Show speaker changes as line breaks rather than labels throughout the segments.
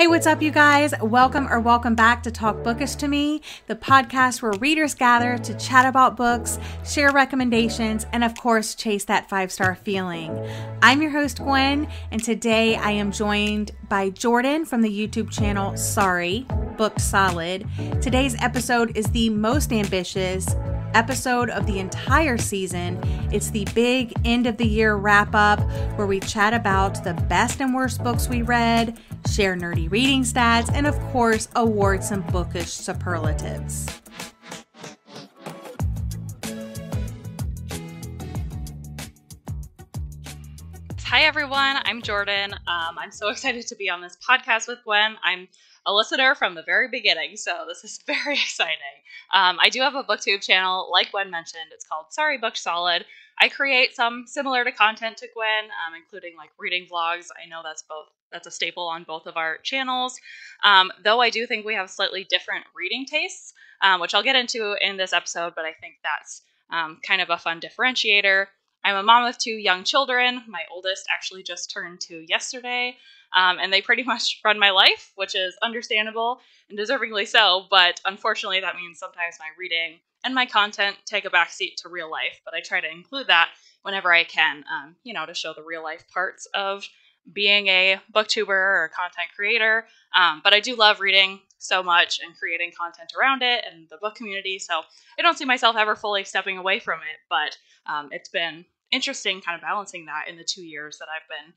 Hey, what's up, you guys? Welcome back to Talk Bookish to Me, the podcast where readers gather to chat about books, share recommendations, and of course, chase that 5-star feeling. I'm your host, Gwen, and today I am joined by Jordyn from the YouTube channel Sorry, Booked Solid. Today's episode is the most ambitious episode of the entire season. It's the big end of the year wrap up where we chat about the best and worst books we read, share nerdy reading stats, and of course award some bookish superlatives.
Hi everyone, I'm Jordyn. I'm so excited to be on this podcast with Gwen. I'm a listener from the very beginning, so this is very exciting. I do have a booktube channel, like Gwen mentioned. It's called Sorry, Booked Solid. I create some similar to content to Gwen, including like reading vlogs. I know that's a staple on both of our channels. Though I do think we have slightly different reading tastes, which I'll get into in this episode, but I think that's kind of a fun differentiator. I'm a mom with 2 young children. My oldest actually just turned 2 yesterday. And they pretty much run my life, which is understandable and deservingly so. But unfortunately, that means sometimes my reading and my content take a backseat to real life. But I try to include that whenever I can, to show the real life parts of being a booktuber or a content creator. But I do love reading so much and creating content around it and the book community. So I don't see myself ever fully stepping away from it. But it's been interesting kind of balancing that in the 2 years that I've been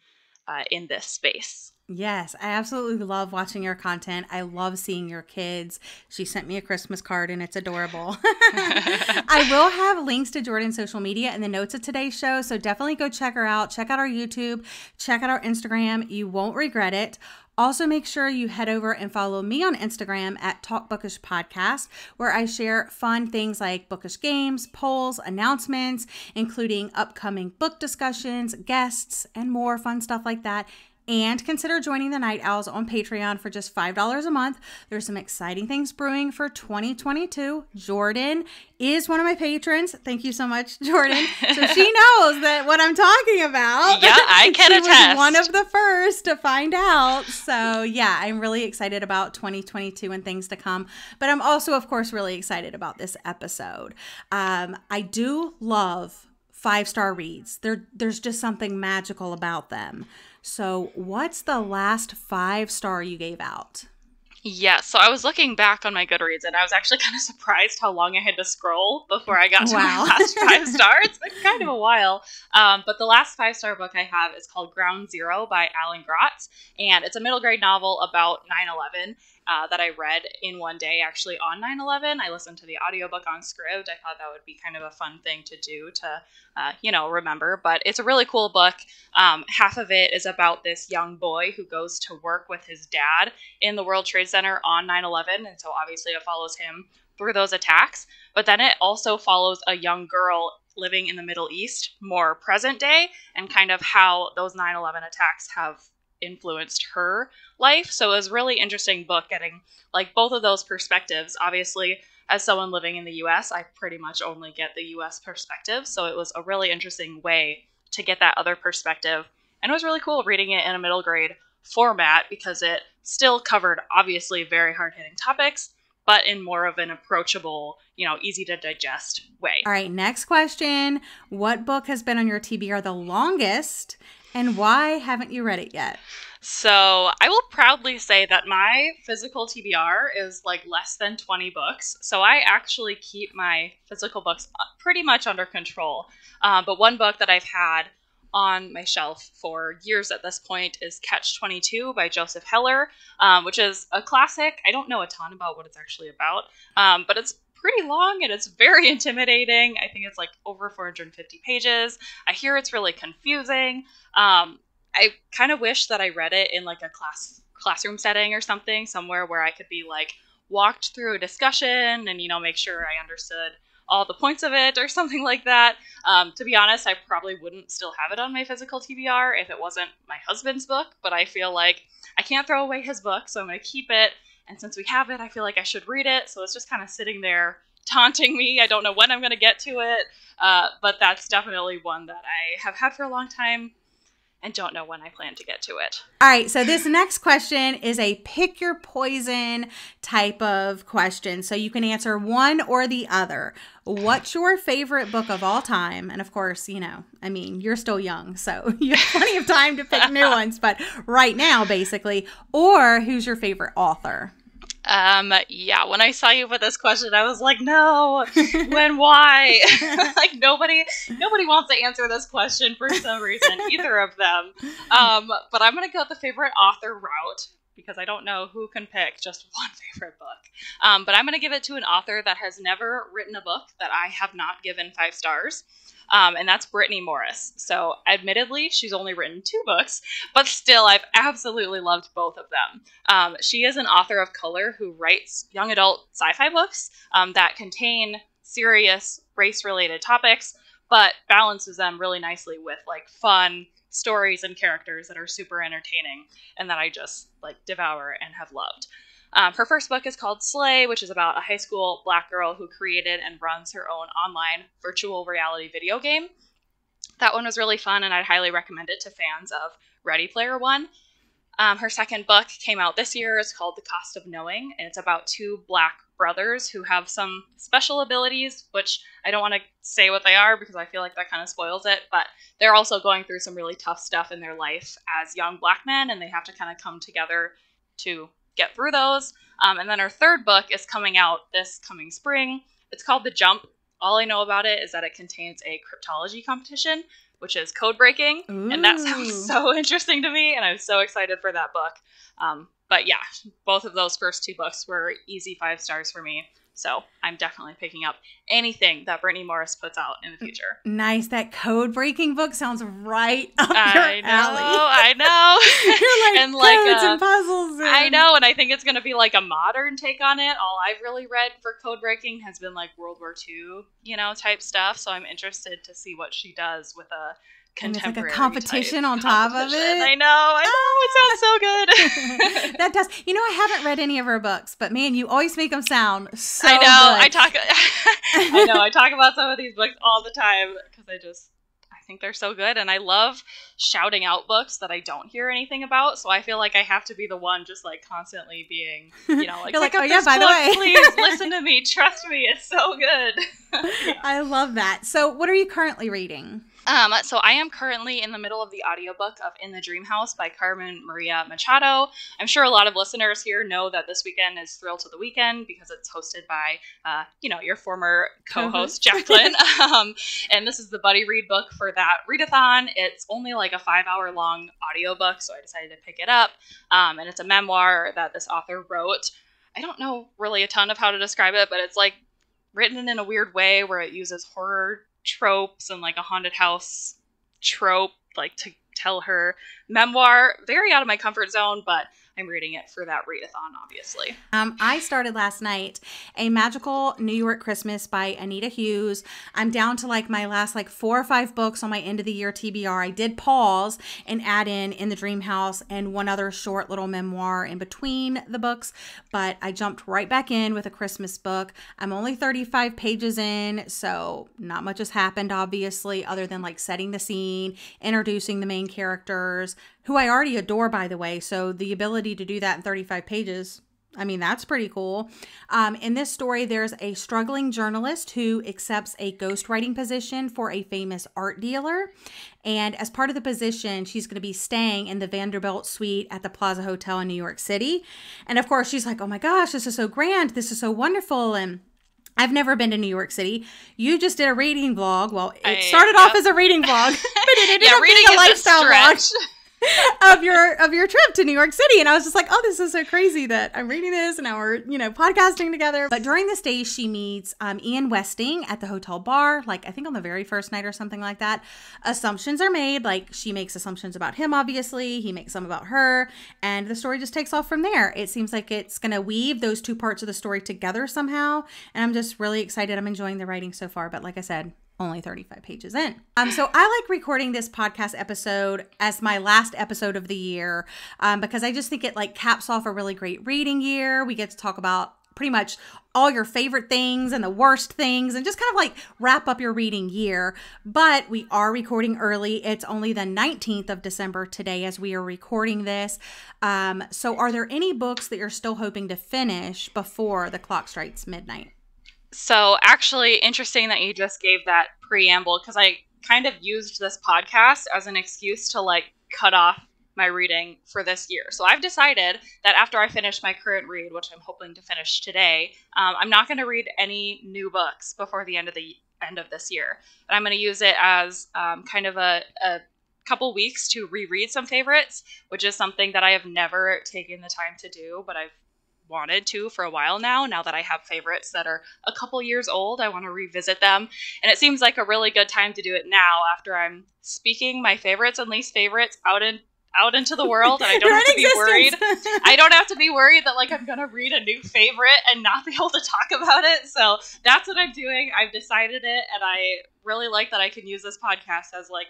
in this space.
Yes, I absolutely love watching your content. I love seeing your kids. She sent me a Christmas card and it's adorable. I will have links to Jordyn's social media in the notes of today's show, so definitely go check her out. Check out our YouTube, check out our Instagram. You won't regret it. Also, make sure you head over and follow me on Instagram at Talk Bookish Podcast, where I share fun things like bookish games, polls, announcements, including upcoming book discussions, guests, and more fun stuff like that. And consider joining the Night Owls on Patreon for just $5 a month. There's some exciting things brewing for 2022. Jordyn is one of my patrons. Thank you so much, Jordyn. So she knows that what I'm talking about.
Yeah, I can attest.
She was one of the first to find out. So yeah, I'm really excited about 2022 and things to come. But I'm also, of course, really excited about this episode. I do love 5-star reads. There's just something magical about them. So what's the last 5-star you gave out?
Yeah, so I was looking back on my Goodreads, and I was actually kind of surprised how long I had to scroll before I got to my last 5 stars. It's been kind of a while. But the last 5-star book I have is called Ground Zero by Gratz, and it's a middle grade novel about 9/11 that I read in one day, actually on 9/11. I listened to the audiobook on Scribd. I thought that would be kind of a fun thing to do to, remember. But it's a really cool book. Half of it is about this young boy who goes to work with his dad in the World Trade Center on 9/11. And so obviously it follows him through those attacks. But then it also follows a young girl living in the Middle East, more present day, and kind of how those 9/11 attacks have influenced her life. So it was a really interesting book getting like both of those perspectives. Obviously, as someone living in the US, I pretty much only get the US perspective. So it was a really interesting way to get that other perspective. And it was really cool reading it in a middle grade format because it still covered obviously very hard-hitting topics, but in more of an approachable, easy to digest way.
All right, next question. What book has been on your TBR the longest? And why haven't you read it yet?
So I will proudly say that my physical TBR is like less than 20 books. So I actually keep my physical books pretty much under control. But one book that I've had on my shelf for years at this point is Catch-22 by Joseph Heller, which is a classic. I don't know a ton about what it's actually about, but it's pretty long and it's very intimidating. I think it's like over 450 pages. I hear it's really confusing. I kind of wish that I read it in like a classroom setting or something, somewhere where I could be like walked through a discussion and, make sure I understood all the points of it or something like that. To be honest, I probably wouldn't still have it on my physical TBR if it wasn't my husband's book, but I feel like I can't throw away his book, so I'm going to keep it. And since we have it, I feel like I should read it. So it's just kind of sitting there taunting me. I don't know when I'm going to get to it, but that's definitely one that I have had for a long time. and don't know when I plan to get to it.
All right, so this next question is a pick your poison type of question. So you can answer one or the other. What's your favorite book of all time? And of course, you know, I mean, you're still young, so you have plenty of time to pick new ones. But right now, basically, or who's your favorite author?
Yeah, when I saw you put this question, I was like, no, when, why? Like, nobody wants to answer this question for some reason, either of them. But I'm going to go the favorite author route, because I don't know who can pick just one favorite book. But I'm going to give it to an author that has never written a book that I have not given 5 stars. And that's Britney Morris. So admittedly, she's only written 2 books, but still, I've absolutely loved both of them. She is an author of color who writes young adult sci-fi books that contain serious race-related topics, but balances them really nicely with like fun stories and characters that are super entertaining and that I just like devour and have loved. Her first book is called Slay, which is about a high school Black girl who created and runs her own online virtual reality video game. That one was really fun, and I'd highly recommend it to fans of Ready Player One. Her second book came out this year. It's called The Cost of Knowing, and it's about 2 Black brothers who have some special abilities, which I don't want to say what they are because I feel like that kind of spoils it, but they're also going through some really tough stuff in their life as young Black men, and they have to kind of come together to get through those. And then her third book is coming out this coming spring. It's called The Jump. All I know about it is that it contains a cryptology competition, which is code breaking. Ooh. And that sounds so interesting to me, and I'm so excited for that book. But yeah, both of those first 2 books were easy 5 stars for me. So I'm definitely picking up anything that Britney Morris puts out in the future.
Nice. That code breaking book sounds right up your alley.
I know.
You're like,
and like
codes and puzzles. And...
I know, and I think it's going to be like a modern take on it. All I've really read for code breaking has been like World War II, you know, type stuff. So I'm interested to see what she does with a contemporary,
and it's like a competition on top of it.
I know. It sounds so good.
That does. You know, I haven't read any of her books, but man, you always make them sound so
I know.
Good.
I talk about some of these books all the time because I think they're so good, and I love shouting out books that I don't hear anything about. So I feel like I have to be the one just like constantly being, you know, like,
oh yeah, by the way,
please listen to me, trust me, it's so good.
Yeah. I love that. So what are you currently reading?
So I am currently in the middle of the audiobook of In the Dream House by Carmen Maria Machado. I'm sure a lot of listeners here know that this weekend is Thrill to the Weekend because it's hosted by, your former co-host, Jacqueline. And this is the buddy read book for that readathon. It's only like a 5-hour long audiobook, so I decided to pick it up. And it's a memoir that this author wrote. I don't know really a ton of how to describe it, but it's like written in a weird way where it uses horror tropes and like a haunted house trope like to tell her memoir. Very out of my comfort zone, but I'm reading it for that readathon, obviously.
I started last night A Magical New York Christmas by Anita Hughes. I'm down to like my last 4 or 5 books on my end of the year TBR. I did pause and add in the Dream House and one other short little memoir in between the books, but I jumped right back in with a Christmas book. I'm only 35 pages in, so not much has happened, obviously, other than like setting the scene, introducing the main characters, who I already adore, by the way. So the ability to do that in 35 pages, I mean, that's pretty cool. In this story, there's a struggling journalist who accepts a ghostwriting position for a famous art dealer. And as part of the position, she's going to be staying in the Vanderbilt suite at the Plaza Hotel in New York City. And of course, she's like, oh my gosh, this is so grand. This is so wonderful. And I've never been to New York City. You just did a reading vlog. Well, it started off as a reading vlog, but it ended up being a lifestyle vlog of your trip to New York City. And I was just like, oh, this is so crazy that I'm reading this and now we're, podcasting together. But during this day, she meets Ian Westing at the hotel bar, I think on the very first night or something like that. Assumptions are made. She makes assumptions about him, obviously. He makes some about her. And the story just takes off from there. It seems like it's going to weave those 2 parts of the story together somehow. And I'm just really excited. I'm enjoying the writing so far. But like I said, only 35 pages in. So I like recording this podcast episode as my last episode of the year because I just think it caps off a really great reading year. We get to talk about pretty much all your favorite things and the worst things and just kind of like wrap up your reading year. But we are recording early. It's only the 19th of December today as we are recording this. So are there any books that you're still hoping to finish before the clock strikes midnight?
So actually, interesting that you just gave that preamble, because I kind of used this podcast as an excuse to like cut off my reading for this year. So I've decided that after I finish my current read, which I'm hoping to finish today, I'm not going to read any new books before the end of this year. And I'm going to use it as kind of a couple weeks to reread some favorites, which is something that I have never taken the time to do, but I've wanted to for a while now that I have favorites that are a couple years old. I want to revisit them, and it seems like a really good time to do it now after I'm speaking my favorites and least favorites out into the world, and I don't have to be worried. I don't have to be worried that like I'm gonna read a new favorite and not be able to talk about it. So that's what I'm doing. I've decided it, and I really like that I can use this podcast as like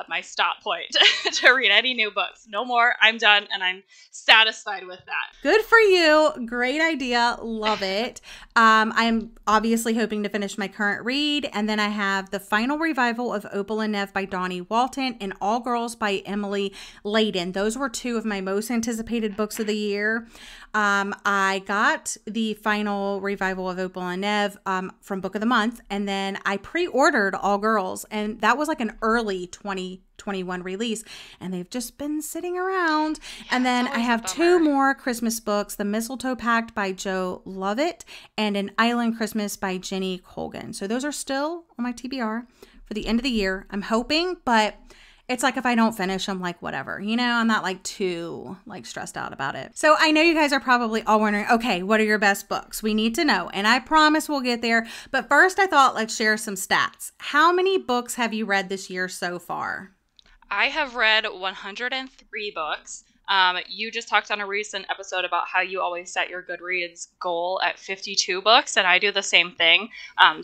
my stop point to read any new books. No more. I'm done, and I'm satisfied with that.
Good for you. Great idea. Love it. I'm obviously hoping to finish my current read, and then I have the final revival of Opal and Nev by Donnie Walton and All Girls by Emily Layden. Those were two of my most anticipated books of the year. I got the final revival of Opal and Nev from Book of the Month, and then I pre-ordered All Girls, and that was like an early 2021 release, and they've just been sitting around. Yeah, and then I have two more Christmas books, The Mistletoe Pact by Joe Lovett and An Island Christmas by Jenny Colgan. So those are still on my TBR for the end of the year. I'm hoping, but it's like if I don't finish, I'm like, whatever. You know, I'm not like too like stressed out about it. So I know you guys are probably all wondering, okay, what are your best books? We need to know. And I promise we'll get there. But first, I thought let's share some stats. How many books have you read this year so far?
I have read 103 books. You just talked on a recent episode about how you always set your Goodreads goal at 52 books, and I do the same thing,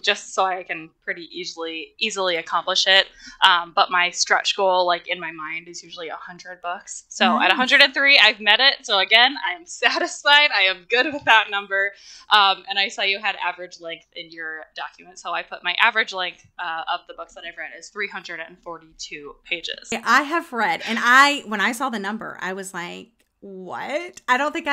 just so I can pretty easily accomplish it. But my stretch goal, like in my mind, is usually 100 books. So At 103, I've met it. So again, I am satisfied. I am good with that number. And I saw you had average length in your document, so I put my average length of the books that I've read is 342 pages.
I have read, and when I saw the number, I was like, what? I don't think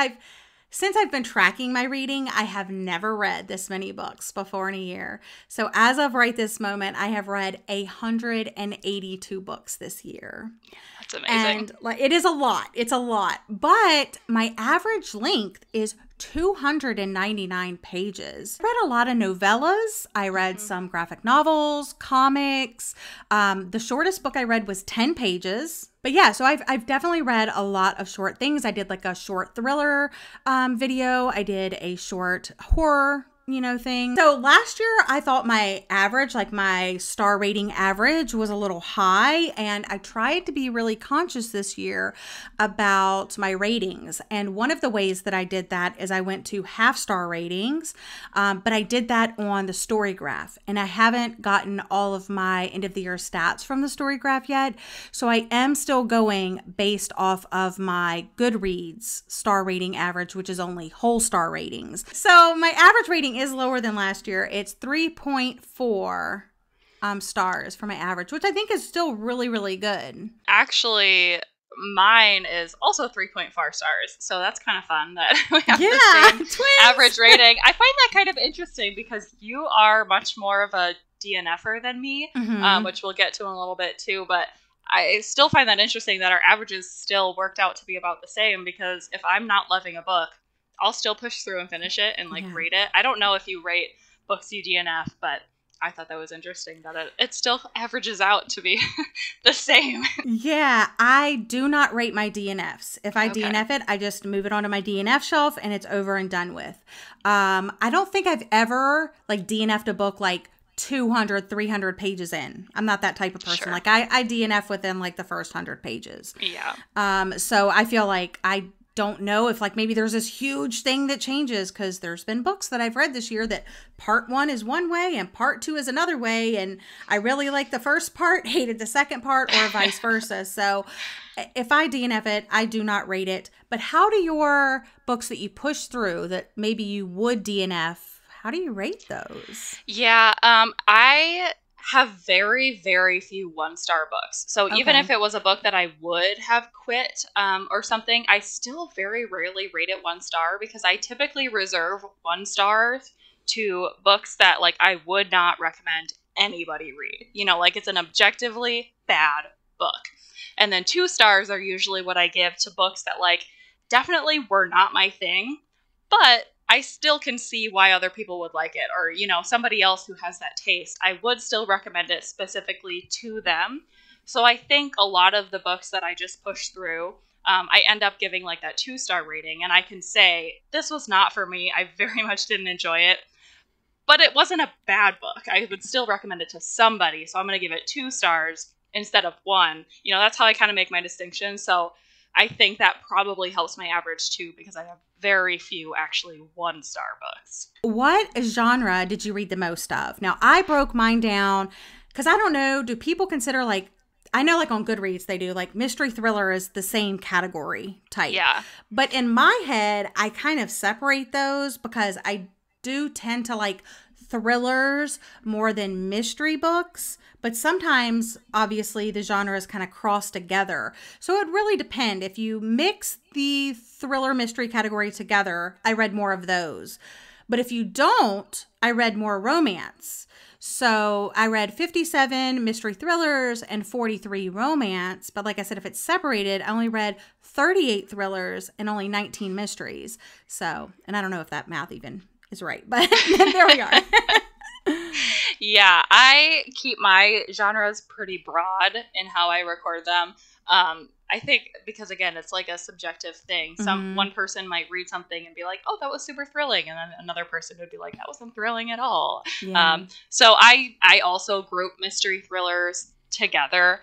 since I've been tracking my reading, I have never read this many books before in a year. So as of right this moment, I have read 182 books this year.
That's amazing.
And like, it is a lot. It's a lot. But my average length is 299 pages. I read a lot of novellas. I read some graphic novels, comics. The shortest book I read was 10 pages. But yeah, so I've definitely read a lot of short things. I did like a short thriller video. I did a short horror thing. So last year I thought my average, like my star rating average, was a little high, and I tried to be really conscious this year about my ratings. And one of the ways that I did that is I went to half star ratings, but I did that on the story graph, and I haven't gotten all of my end of the year stats from the story graph yet. So I am still going based off of my Goodreads star rating average, which is only whole star ratings. So my average rating is lower than last year. It's 3.4 stars for my average, which I think is still really, really good.
Actually, mine is also 3.4 stars. So that's kind of fun that we have the same average rating. I find that kind of interesting because you are much more of a DNFer than me, which we'll get to in a little bit too. But I still find that interesting that our averages still worked out to be about the same, because if I'm not loving a book, I'll still push through and finish it and rate it. I don't know if you rate books you DNF, but I thought that was interesting that it still averages out to be the same. Yeah,
I do not rate my DNFs. If I DNF it, I just move it onto my DNF shelf and it's over and done with. I don't think I've ever DNF'd a book 200, 300 pages in. I'm not that type of person.
Sure.
I DNF within the first 100 pages.
Yeah.
So I feel like I don't know if like maybe there's this huge thing that changes, because there's been books that I've read this year that part 1 is one way and part 2 is another way, and I really like the first part, hated the second part, or vice versa. So if I DNF it, I do not rate it. But how do your books that you push through that maybe you would DNF, how do you rate those?
Yeah, I have very, very few 1-star books. So even if it was a book that I would have quit or something, I still very rarely rate it 1 star, because I typically reserve 1 stars to books that like I would not recommend anybody read. You know, like it's an objectively bad book. And then 2 stars are usually what I give to books that like definitely were not my thing, but I still can see why other people would like it, or, you know, somebody else who has that taste. I would still recommend it specifically to them. So I think a lot of the books that I just push through, I end up giving like that 2-star rating, and I can say, this was not for me. I very much didn't enjoy it, but it wasn't a bad book. I would still recommend it to somebody. So I'm going to give it 2 stars instead of 1. You know, that's how I kind of make my distinction. So I think that probably helps my average too, because I have very few actually 1-star books.
What genre did you read the most of? Now, I broke mine down because I don't know, do people consider like, I know like on Goodreads they do like mystery thriller is the same category type.
Yeah.
But in my head, I kind of separate those because I do tend to like thrillers more than mystery books, but sometimes obviously the genres kind of cross together. So it really depends. If you mix the thriller mystery category together, I read more of those. But if you don't, I read more romance. So I read 57 mystery thrillers and 43 romance. But like I said, if it's separated, I only read 38 thrillers and only 19 mysteries. So, and I don't know if that math even is right, but there we are.
Yeah, I keep my genres pretty broad in how I record them. I think because, again, it's like a subjective thing. One person might read something and be like, oh, that was super thrilling. And then another person would be like, that wasn't thrilling at all. Yeah. So I also group mystery thrillers together.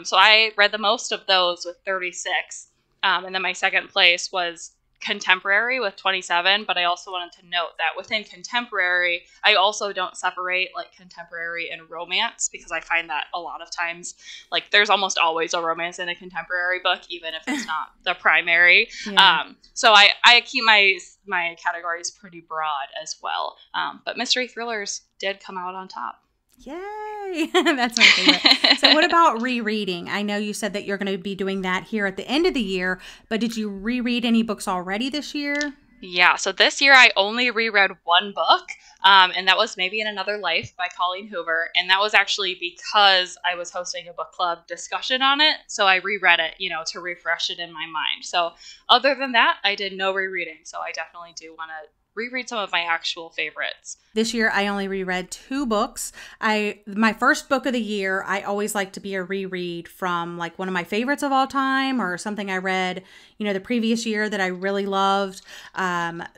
So I read the most of those with 36. And then my second place was contemporary with 27, but I also wanted to note that within contemporary, I also don't separate like contemporary and romance, because I find that a lot of times, like there's almost always a romance in a contemporary book, even if it's not the primary. Yeah. So I keep my categories pretty broad as well. But mystery thrillers did come out on top.
Yay! That's my favorite. So what about rereading? I know you said that you're going to be doing that here at the end of the year, but did you reread any books already this year?
Yeah, so this year I only reread 1 book, and that was Maybe in Another Life by Colleen Hoover, and that was actually because I was hosting a book club discussion on it, so I reread it, you know, to refresh it in my mind. So other than that, I did no rereading, so I definitely do want to reread some of my actual favorites.
This year, I only reread 2 books. My first book of the year, I always like to be a reread from like one of my favorites of all time, or something I read, you know, the previous year that I really loved.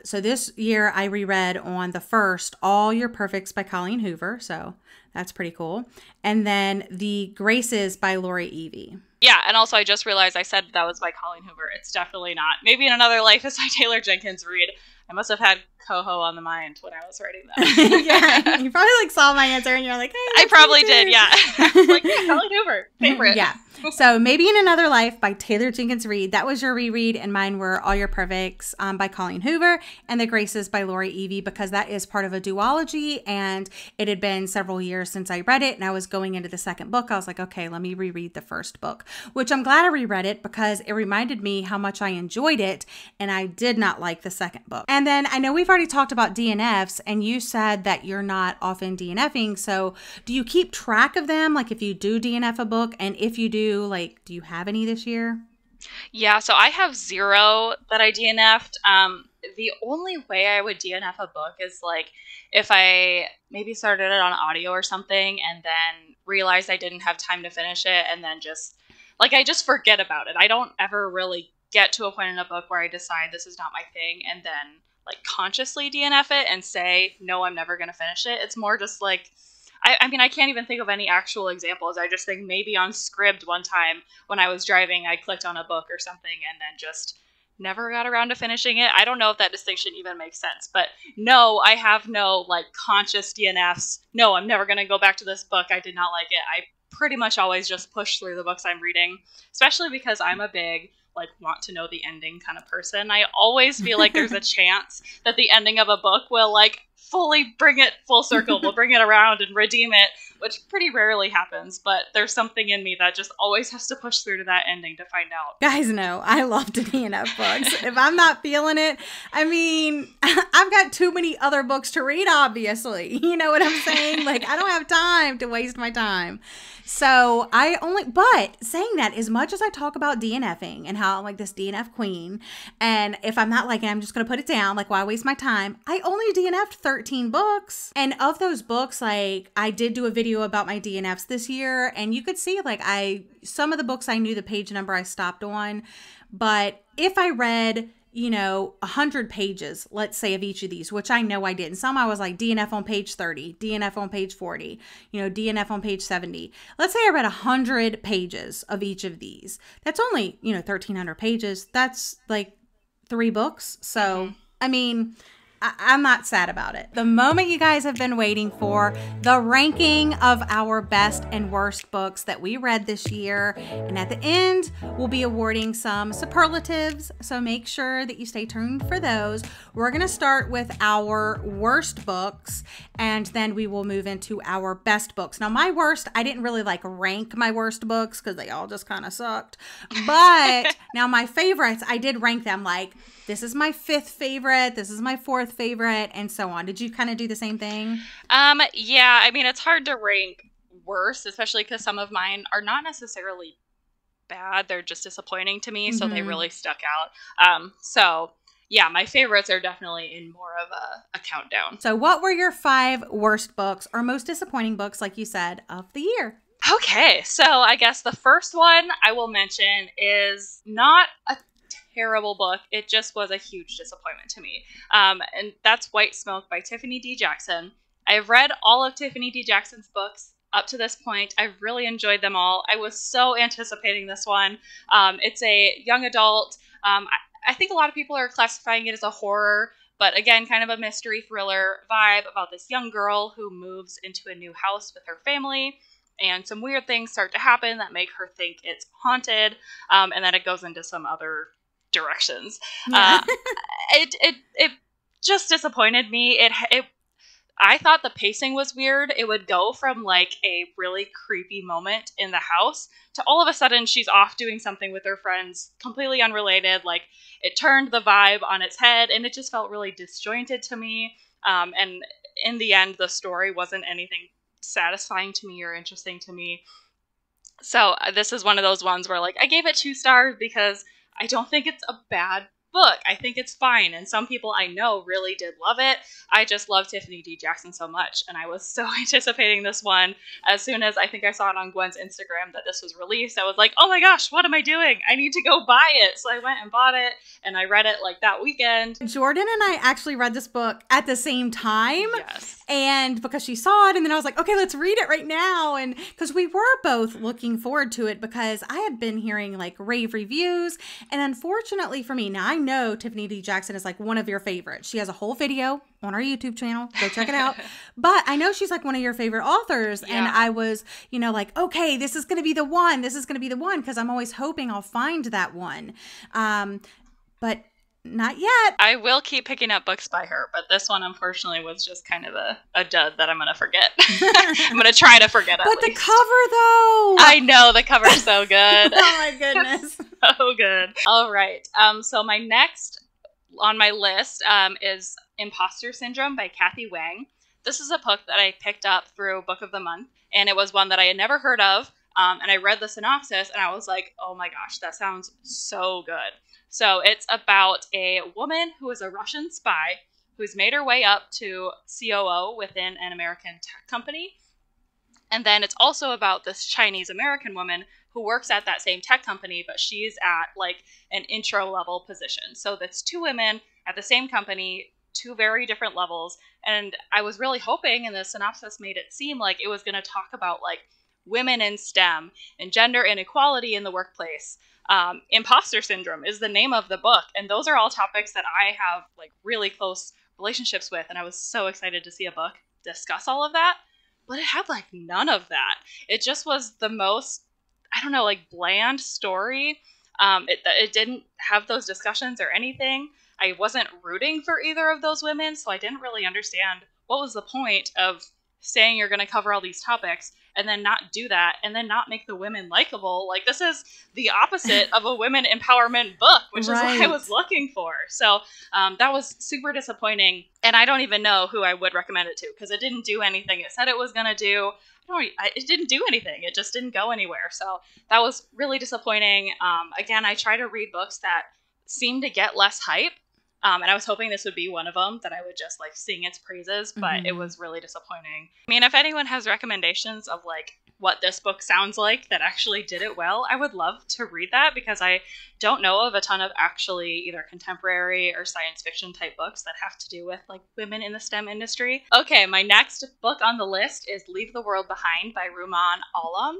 So this year, I reread on the first All Your Perfects by Colleen Hoover. So that's pretty cool. And then The Graces by Laure Eve.
Yeah, and also I just realized I said that was by Colleen Hoover. It's definitely not. Maybe in Another Life is by Taylor Jenkins Reid. I must have had Coho on the mind when I was writing that.
Yeah, you probably like saw my answer and you're like, hey,
I probably did, yeah. Like, yeah, Colleen Hoover, favorite.
Yeah. So Maybe in Another Life by Taylor Jenkins Reid. That was your reread, and mine were All Your Perfects by Colleen Hoover and The Graces by Laure Eve, because that is part of a duology, and it had been several years since I read it, and I was going into the second book. I was like, okay, let me reread the first book, which I'm glad I reread it because it reminded me how much I enjoyed it, and I did not like the second book. And then I know we've already talked about DNFs, and you said that you're not often DNFing, so do you keep track of them? Like if you do DNF a book, and if you do, like, do you have any this year?
Yeah, so I have 0 that I DNF'd. The only way I would DNF a book is like if I maybe started it on audio or something and then realized I didn't have time to finish it, and then just like I just forget about it. I don't ever really get to a point in a book where I decide this is not my thing and then like consciously DNF it and say, no, I'm never going to finish it. It's more just like, I mean, I can't even think of any actual examples. I just think maybe on Scribd one time when I was driving, I clicked on a book or something and then just never got around to finishing it. I don't know if that distinction even makes sense, but no, I have no like conscious DNFs. No, I'm never going to go back to this book. I did not like it. I pretty much always just push through the books I'm reading, especially because I'm a big like want to know the ending kind of person. I always feel like there's a chance that the ending of a book will like fully bring it full circle, will bring it around and redeem it, which pretty rarely happens, but there's something in me that just always has to push through to that ending to find out.
Guys know I love to DNF books. If I'm not feeling it, I mean, I've got too many other books to read, obviously. You know what I'm saying? Like, I don't have time to waste my time. So but saying that, as much as I talk about DNFing and how I'm like this DNF queen, and if I'm not liking it, I'm just going to put it down, like why waste my time? I only DNF'd 13 books. And of those books, like I did do a video about my DNFs this year, and you could see like some of the books I knew the page number I stopped on, but if I read 100 pages, let's say, of each of these, which I know I did. And some I was like DNF on page 30, DNF on page 40, DNF on page 70. Let's say I read 100 pages of each of these. That's only, 1,300 pages. That's like 3 books. So, I mean, I'm not sad about it. The moment you guys have been waiting for, the ranking of our best and worst books that we read this year. And at the end, we'll be awarding some superlatives. So make sure that you stay tuned for those. We're going to start with our worst books, and then we will move into our best books. Now, my worst, I didn't really like rank my worst books because they all just kind of sucked. But now my favorites, I did rank them like, this is my 5th favorite, this is my 4th favorite, and so on. Did you kind of do the same thing?
Yeah, I mean, it's hard to rank worse, especially because some of mine are not necessarily bad. They're just disappointing to me, so they really stuck out. So, yeah, my favorites are definitely in more of a countdown.
So what were your 5 worst books, or most disappointing books, like you said, of the year?
Okay, so I guess the first one I will mention is not a terrible book. It just was a huge disappointment to me. And that's White Smoke by Tiffany D. Jackson. I've read all of Tiffany D. Jackson's books up to this point. I've really enjoyed them all. I was so anticipating this one. It's a young adult. I think a lot of people are classifying it as a horror, but again, kind of a mystery thriller vibe about this young girl who moves into a new house with her family. And some weird things start to happen that make her think it's haunted. And then it goes into some other directions. Yeah. It just disappointed me. I thought the pacing was weird. It would go from like a really creepy moment in the house to all of a sudden she's off doing something with her friends, completely unrelated. Like it turned the vibe on its head, and it just felt really disjointed to me. And in the end, the story wasn't anything satisfying to me or interesting to me. So this is one of those ones where like I gave it 2 stars because I don't think it's a bad book. I think it's fine. And some people I know really did love it. I just love Tiffany D. Jackson so much. And I was so anticipating this one. As soon as I think I saw it on Gwen's Instagram that this was released, I was like, oh my gosh, what am I doing? I need to go buy it. So I went and bought it, and I read it like that weekend.
Jordyn and I actually read this book at the same time.
Yes.
And because she saw it, and then I was like, okay, let's read it right now. And because we were both looking forward to it, because I had been hearing like rave reviews. And unfortunately for me, now I know Tiffany D. Jackson is like one of your favorites. She has a whole video on our YouTube channel. Go check it out. But I know she's like one of your favorite authors. Yeah. And I was, like, okay, this is going to be the one. This is going to be the one, because I'm always hoping I'll find that one. But not yet.
I will keep picking up books by her, but this one, unfortunately, was just kind of a dud that I'm going to forget. I'm going to try to forget it.
But the cover, though.
I know, the cover's so good.
Oh, my goodness.
So good. All right. So my next on my list is Imposter Syndrome by Kathy Wang. This is a book that I picked up through Book of the Month, and it was one that I had never heard of. And I read the synopsis, and I was like, oh my gosh, that sounds so good. So it's about a woman who is a Russian spy who's made her way up to COO within an American tech company. And then it's also about this Chinese American woman who works at that same tech company, but she's at like an intro level position. So that's 2 women at the same company, 2 very different levels. And I was really hoping, and the synopsis made it seem like it was going to talk about like women in STEM, and gender inequality in the workplace. Imposter syndrome is the name of the book, and those are all topics that I have like really close relationships with, and I was so excited to see a book discuss all of that. But it had like none of that. It just was the most, I don't know, like bland story. It didn't have those discussions or anything. I wasn't rooting for either of those women, so I didn't really understand what was the point of saying you're going to cover all these topics and then not do that and then not make the women likable. Like, this is the opposite of a women empowerment book, which is what I was looking for. So that was super disappointing, and I don't even know who I would recommend it to, because it didn't do anything it said it was going to do. It didn't do anything. It just didn't go anywhere. So that was really disappointing. Again, I try to read books that seem to get less hype. And I was hoping this would be one of them that I would just like sing its praises, but it was really disappointing. I mean, if anyone has recommendations of like what this book sounds like that actually did it well, I would love to read that, because I don't know of a ton of actually either contemporary or science fiction type books that have to do with like women in the STEM industry. Okay, my next book on the list is Leave the World Behind by Rumon Olum.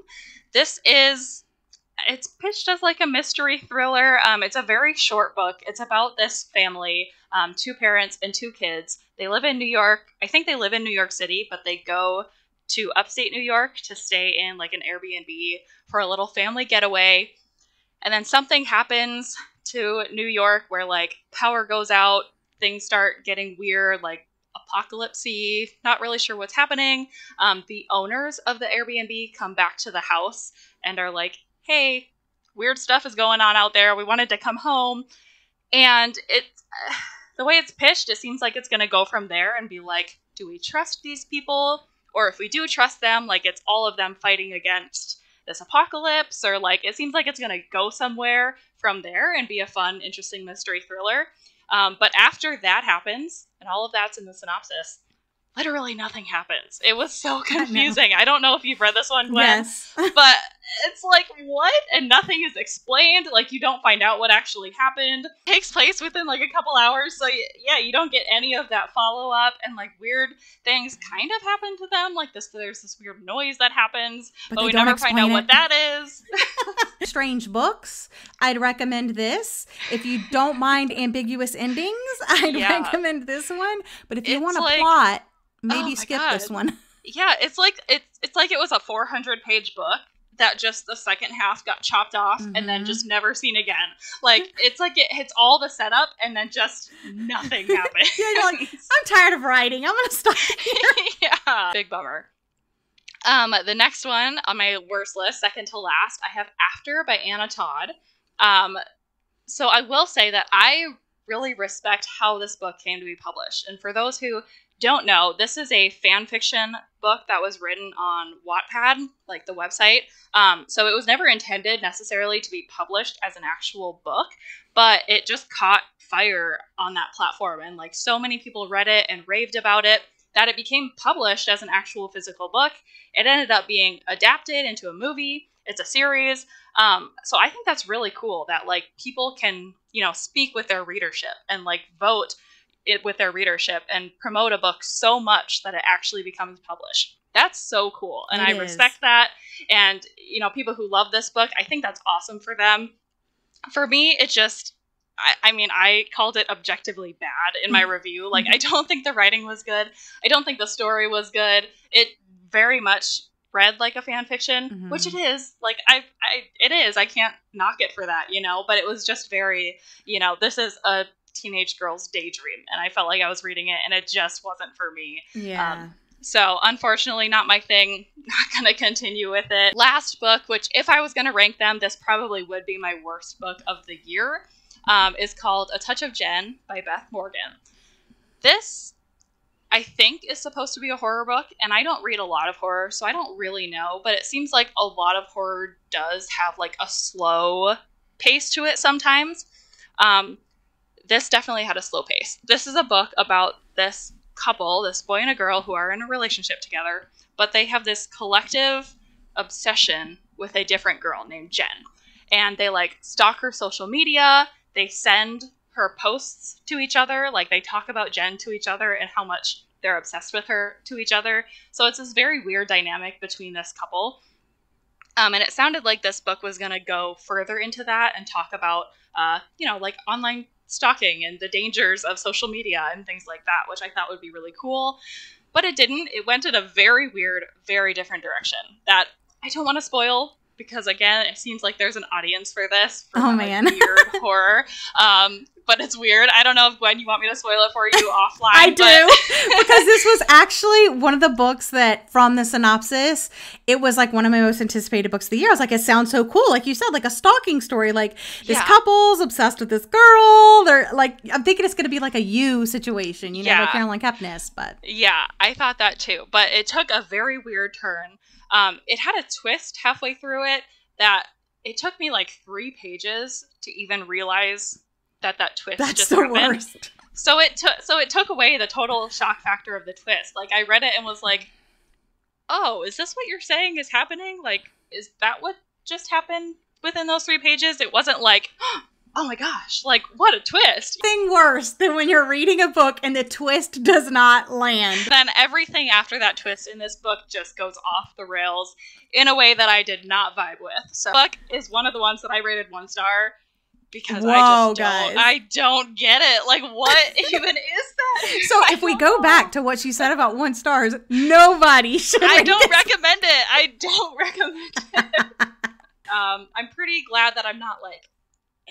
It's pitched as like a mystery thriller. It's a very short book. It's about this family, 2 parents and 2 kids. They live in New York. I think they live in New York City, but they go to upstate New York to stay in like an Airbnb for a little family getaway. And then something happens to New York where like power goes out, things start getting weird, like apocalypse-y, not really sure what's happening. The owners of the Airbnb come back to the house and are like, hey, weird stuff is going on out there. We wanted to come home. And the way it's pitched, it seems like it's going to go from there and be like, do we trust these people? Or if we do trust them, like it's all of them fighting against this apocalypse, or like it seems like it's going to go somewhere from there and be a fun, interesting mystery thriller. But after that happens, and all of that's in the synopsis, literally nothing happens. It was so confusing. I don't know if you've read this one, Gwen.
Yes.
But it's like, what? And nothing is explained. Like, you don't find out what actually happened. It takes place within like a couple hours. So yeah, you don't get any of that follow-up. And like weird things kind of happen to them. Like there's this weird noise that happens. But we never find out what that is.
Strange books. I'd recommend this. If you don't mind ambiguous endings, I'd recommend this one. But if you want a plot, maybe skip this one.
Yeah, it's like it was a 400-page book that just the second half got chopped off and then just never seen again. Like, it's like it hits all the setup and then just nothing happens.
Yeah, you're like, I'm tired of writing. I'm going to stop here.
Yeah. Big bummer. The next one on my worst list, second to last, I have After by Anna Todd. So I will say that I really respect how this book came to be published. And for those who don't know, this is a fan fiction book that was written on Wattpad, like the website. So it was never intended necessarily to be published as an actual book, but it just caught fire on that platform. And like so many people read it and raved about it that it became published as an actual physical book. It ended up being adapted into a movie. It's a series. So I think that's really cool that like people can, speak with their readership and like vote it with their readership and promote a book so much that it actually becomes published. That's so cool. And I respect that. And, people who love this book, I think that's awesome for them. For me, it just, I called it objectively bad in my review. Like, I don't think the writing was good. I don't think the story was good. It very much read like a fan fiction, which it is. Like, it is. I can't knock it for that, but it was just very, this is a teenage girl's daydream, and I felt like I was reading it and it just wasn't for me. So unfortunately not my thing. Not gonna continue with it. Last book, which if I was gonna rank them, this probably would be my worst book of the year, is called A Touch of Jen by Beth Morgan. This I think is supposed to be a horror book, and I don't read a lot of horror, so I don't really know, but it seems like a lot of horror does have like a slow pace to it sometimes. This definitely had a slow pace. This is a book about this couple, this boy and a girl who are in a relationship together, but they have this collective obsession with a different girl named Jen. And they like stalk her social media. They send her posts to each other. Like they talk about Jen to each other and how much they're obsessed with her to each other. So it's this very weird dynamic between this couple. And it sounded like this book was going to go further into that and talk about, like online stalking and the dangers of social media and things like that, which I thought would be really cool. But it didn't. It went in a very weird, very different direction that I don't want to spoil because, again, it seems like there's an audience for this. For
man.
Weird horror. But it's weird. I don't know if, Gwen, you want me to spoil it for you offline.
I do. Because this was actually one of the books that, from the synopsis, it was like one of my most anticipated books of the year. I was like, it sounds so cool. Like you said, like a stalking story. Like this couple's obsessed with this girl. They're like, I'm thinking it's going to be like a You situation, like Caroline Kepnes. But
yeah, I thought that too. But it took a very weird turn. It had a twist halfway through it that it took me like 3 pages to even realize that twist just happened. Worst. So it took away the total shock factor of the twist. Like I read it and was like, "Oh, is this what you're saying is happening? Like, is that what just happened within those 3 pages?" It wasn't like, "Oh my gosh, like what a twist."
Nothing worse than when you're reading a book and the twist does not land.
Then everything after that twist in this book just goes off the rails in a way that I did not vibe with. So, the book is one of the ones that I rated 1 star. Because I don't get it. Like, what even is that?
So if we go back to what she said about 1 stars, nobody should.
I don't recommend it. I don't recommend it. I'm pretty glad that I'm not like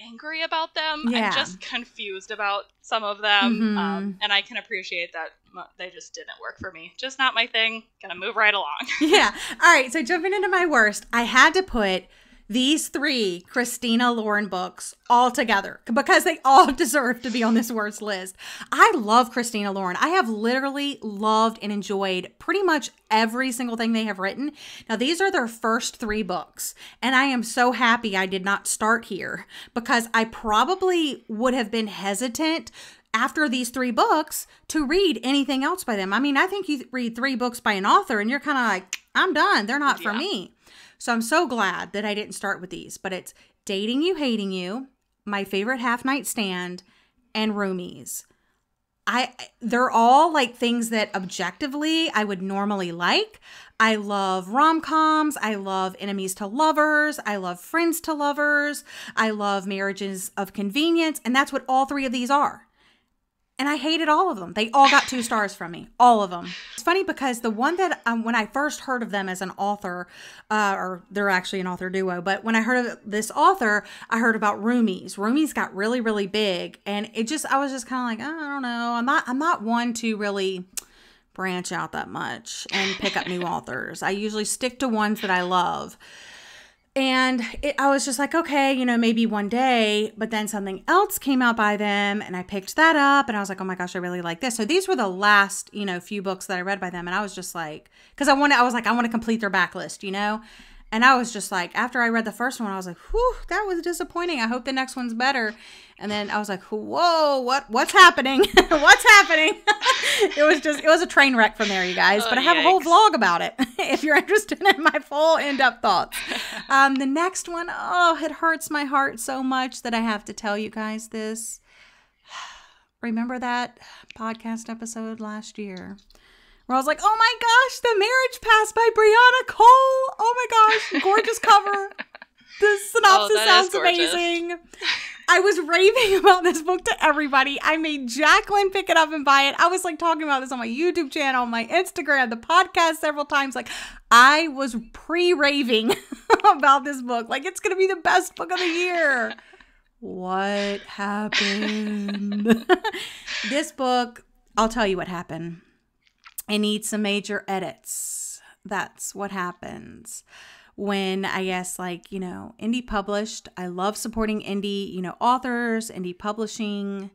angry about them. I'm just confused about some of them. And I can appreciate that they just didn't work for me. Just not my thing. Gonna move right along.
Yeah. All right. So jumping into my worst, I had to put these 3 Christina Lauren books all together because they all deserve to be on this worst list. I love Christina Lauren. I have literally loved and enjoyed pretty much every single thing they have written. Now, these are their first 3 books, and I am so happy I did not start here because I probably would have been hesitant after these 3 books to read anything else by them. I mean, I think you read 3 books by an author and you're kind of like, I'm done. They're not for me. So I'm so glad that I didn't start with these, but it's Dating You, Hating You, My Favorite Half Night Stand, and Roomies. They're all like things that objectively I would normally like. I love rom-coms. I love enemies to lovers. I love friends to lovers. I love marriages of convenience. And that's what all 3 of these are. And I hated all of them. They all got 2 stars from me. All of them. It's funny because the one that, when I first heard of them as an author, or they're actually an author duo, but when I heard of this author, I heard about Roomies. Roomies got really, really big. And I was just kind of like, I don't know. I'm not one to really branch out that much and pick up new authors. I usually stick to ones that I love. And I was just like, okay, maybe one day, but then something else came out by them and I picked that up and I was like, oh my gosh, I really like this. So these were the last, few books that I read by them. And I was just like, because I want to complete their backlist, And I was just like, after I read the first one, I was like, whew, that was disappointing. I hope the next one's better. And then I was like, whoa, what's happening? What's happening? It was a train wreck from there, you guys. But I have a whole vlog about it if you're interested in my full in-depth thoughts. The next one, it hurts my heart so much that I have to tell you guys this. Remember that podcast episode last year? Where I was like, oh my gosh, The Marriage Pass by Briana Cole. Oh my gosh, gorgeous cover. The synopsis sounds amazing. I was raving about this book to everybody. I made Jacqueline pick it up and buy it. I was like talking about this on my YouTube channel, my Instagram, the podcast several times. Like I was pre-raving about this book. Like it's going to be the best book of the year. What happened? This book, I'll tell you what happened. It needs some major edits. That's what happens when I guess indie published. I love supporting indie, authors, indie publishing.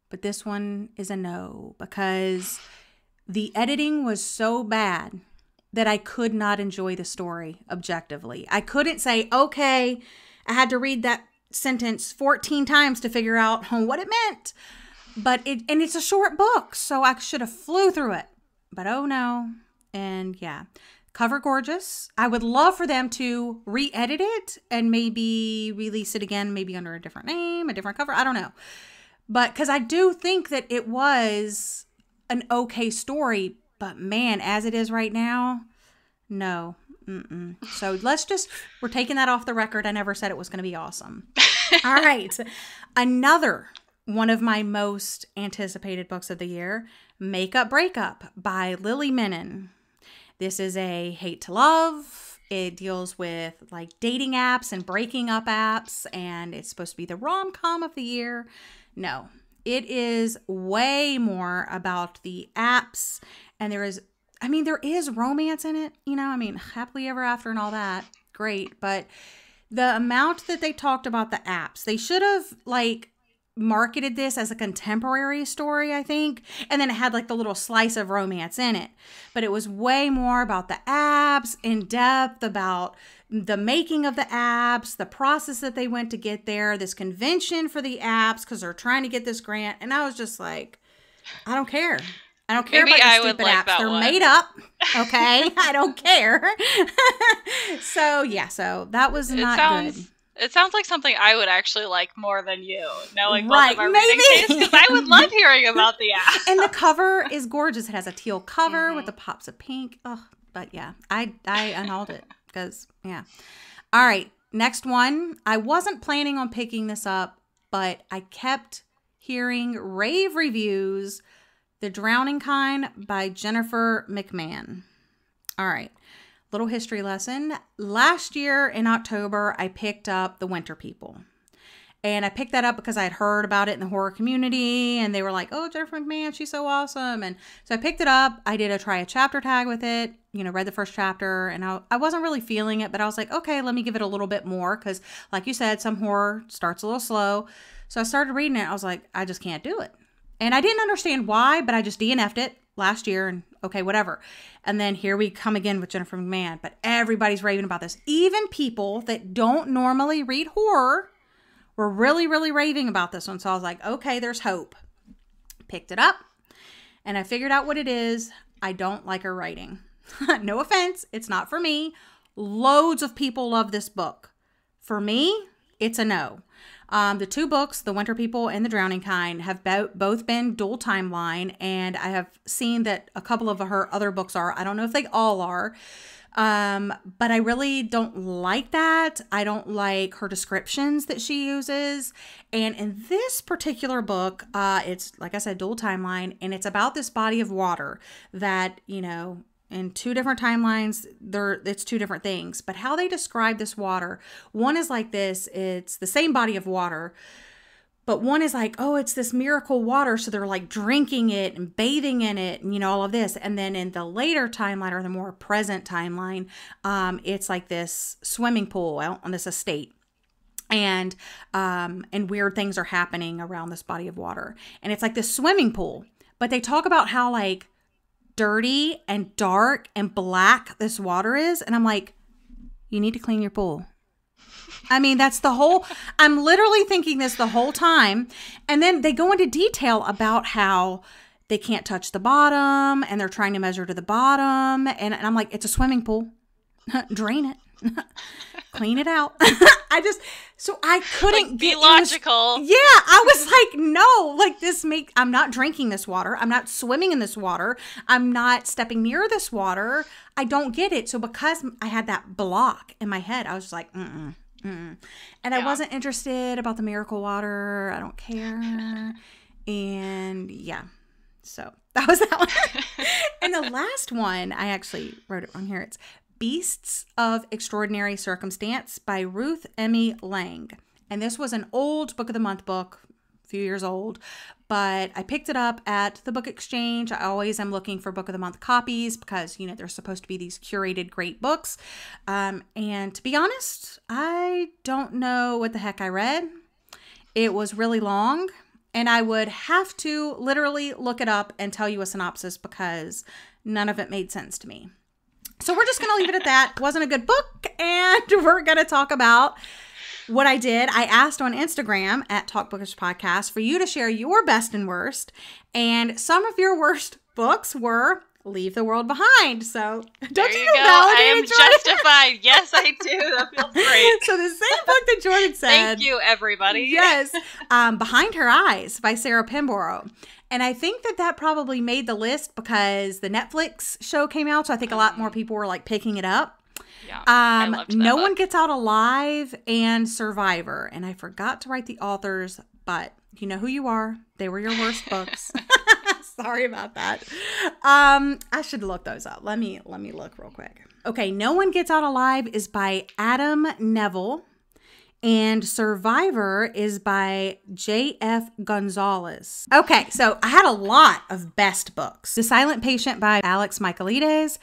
But this one is a no because the editing was so bad that I could not enjoy the story objectively. I couldn't say, okay, I had to read that sentence 14 times to figure out what it meant. But it's a short book, so I should have flew through it. But oh no. And yeah, cover gorgeous. I would love for them to re-edit it and maybe release it again, maybe under a different name, a different cover. I don't know. But because I do think that it was an okay story, but man, as it is right now, no. So we're taking that off the record. I never said it was going to be awesome. All right. Another one of my most anticipated books of the year, Makeup Breakup by Lily Menon. This is a hate to love. It deals with like dating apps and breaking up apps, and it's supposed to be the rom-com of the year. No, it is way more about the apps, and there is romance in it, happily ever after and all that. Great. But the amount that they talked about the apps, they should have like marketed this as a contemporary story, I think. And then it had like the little slice of romance in it. But it was way more about the apps, in depth about the making of the apps, the process that they went to get there, this convention for the apps because they're trying to get this grant. And I was just like, I don't care. I don't care about your stupid apps. They're made up. Okay. I don't care. So that was not good.
It sounds like something I would actually like more than you, knowing both of our reading tastes, because I would love hearing about the app.
And the cover is gorgeous. It has a teal cover with the pops of pink. Oh, but yeah, I unhauled it because, yeah. All right, next one. I wasn't planning on picking this up, but I kept hearing rave reviews. The Drowning Kind by Jennifer McMahon. All right. Little history lesson. Last year in October, I picked up The Winter People. And I picked that up because I had heard about it in the horror community. And they were like, oh, Jennifer McMahon, she's so awesome. And so I picked it up. I did try a chapter tag with it. Read the first chapter. And I wasn't really feeling it. But I was like, okay, let me give it a little bit more. Because like you said, some horror starts a little slow. So I started reading it. I was like, I just can't do it. And I didn't understand why, but I just DNF'd it last year and okay, whatever. And then here we come again with Jennifer McMahon, but everybody's raving about this. Even people that don't normally read horror were really, really raving about this one. So I was like, okay, there's hope. Picked it up and I figured out what it is. I don't like her writing. No offense. It's not for me. Loads of people love this book. For me, it's a no. The two books, The Winter People and The Drowning Kind, have both been dual timeline, and I have seen that a couple of her other books are. I don't know if they all are, but I really don't like that. I don't like her descriptions that she uses, and in this particular book, it's, like I said, dual timeline, and it's about this body of water that, in two different timelines, it's two different things. But how they describe this water, one is like this, it's the same body of water, but one is like, oh, it's this miracle water, so they're like drinking it and bathing in it and, all of this. And then in the later timeline, or the more present timeline, it's like this swimming pool out on this estate. And weird things are happening around this body of water. And it's like this swimming pool. But they talk about how like dirty and dark and black this water is, and I'm like, you need to clean your pool. That's the whole, I'm literally thinking this the whole time. And then they go into detail about how they can't touch the bottom and they're trying to measure to the bottom, and I'm like, it's a swimming pool. Drain it. Clean it out. I couldn't
like, be logical.
Yeah, I was like, no, like I'm not drinking this water. I'm not swimming in this water. I'm not stepping near this water. I don't get it. So because I had that block in my head, I was just like, And I wasn't interested about the miracle water. I don't care. And yeah, so that was that one. And the last one, I actually wrote it on here. It's Beasts of Extraordinary Circumstance by Ruth Emmie Lang. And this was an old Book of the Month book, a few years old, but I picked it up at the Book Exchange. I always am looking for Book of the Month copies because, they're supposed to be these curated great books. And to be honest, I don't know what the heck I read. It was really long, and I would have to literally look it up and tell you a synopsis because none of it made sense to me. So we're just going to leave it at that. Wasn't a good book, and we're going to talk about what I did. I asked on Instagram at Talk Bookish Podcast for you to share your best and worst, and some of your worst books were Leave the World Behind. So don't you
go. I am justified. Yes, I do. That feels great.
So the same book that Jordyn said.
Thank you, everybody.
Yes. Behind Her Eyes by Sarah Pinborough. And I think that probably made the list because the Netflix show came out. So I think a lot more people were like picking it up.
Yeah, I loved that
No
book.
One Gets Out Alive and Survivor. And I forgot to write the authors, but you know who you are. They were your worst books. Sorry about that. I should look those up. Let me look real quick. Okay, No One Gets Out Alive is by Adam Neville, and Survivor is by J.F. Gonzalez. Okay, so I had a lot of best books. The Silent Patient by Alex Michaelides,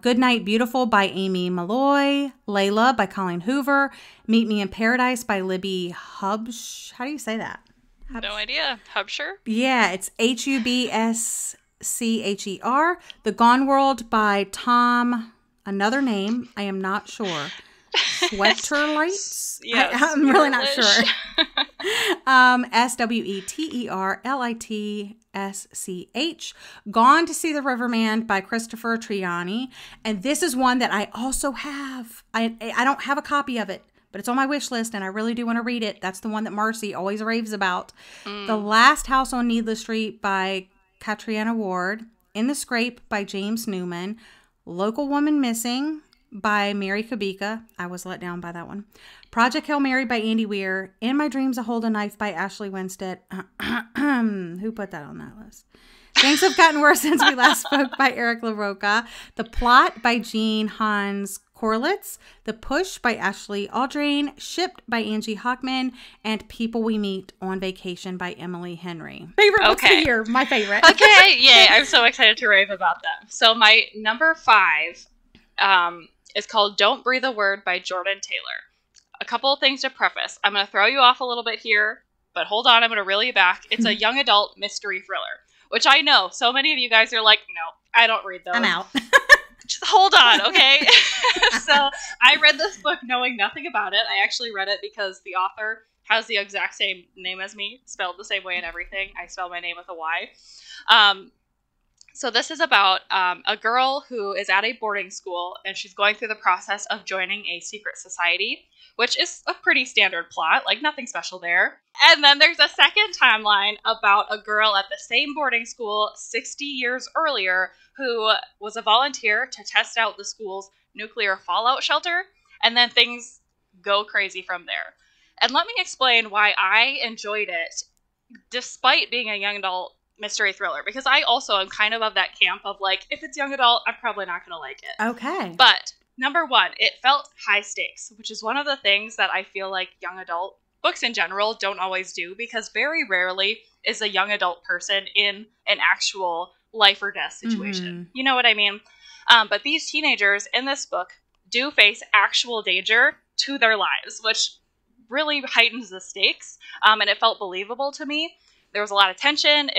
Good Night Beautiful by Amy Malloy, Layla by Colleen Hoover, Meet Me in Paradise by Libby Hubsch. How do you say that?
No idea. Hubscher?
Yeah, it's Hubscher. The Gone World by Tom, another name, I am not sure. Sweterlights?
Yes,
I'm really not sure. Sweterlitsch. Gone to See the Riverman by Christopher Triani. And this is one that I also have. I don't have a copy of it, but it's on my wish list and I really do want to read it. That's the one that Marcy always raves about. The Last House on Needless Street by Catriona Ward. In the Scrape by James Newman. Local Woman Missing by Mary Kubica. I was let down by that one. Project Hail Mary by Andy Weir. In My Dreams, I Hold a Knife by Ashley Winstead. Who put that on that list? Things Have Gotten Worse Since We Last Spoke by Eric LaRocca. The Plot by Jean Hans Corlitz. The Push by Ashley Aldrain. Shipped by Angie Hockman. And People We Meet on Vacation by Emily Henry. Favorite books of the year. My favorite.
Okay, yay. I'm so excited to rave about them. So my number 5 is called Don't Breathe a Word by Jordan Taylor. A couple of things to preface. I'm going to throw you off a little bit here, but hold on, I'm going to reel you back. It's a young adult mystery thriller, which I know so many of you guys are like, no, I don't read those.
I'm out.
Just hold on, okay? So I read this book knowing nothing about it. I actually read it because the author has the exact same name as me, spelled the same way and everything. I spell my name with a Y. So this is about a girl who is at a boarding school, and she's going through the process of joining a secret society, which is a pretty standard plot, like nothing special there. And then there's a second timeline about a girl at the same boarding school 60 years earlier who was a volunteer to test out the school's nuclear fallout shelter, and then things go crazy from there. And let me explain why I enjoyed it, despite being a young adult mystery thriller, because I also am kind of that camp of like, if it's young adult, I'm probably not going to like it.
Okay.
But number 1, it felt high stakes, which is one of the things that I feel like young adult books in general don't always do, because very rarely is a young adult person in an actual life or death situation. Mm-hmm. You know what I mean? But these teenagers in this book do face actual danger to their lives, which really heightens the stakes. And it felt believable to me. There was a lot of tension.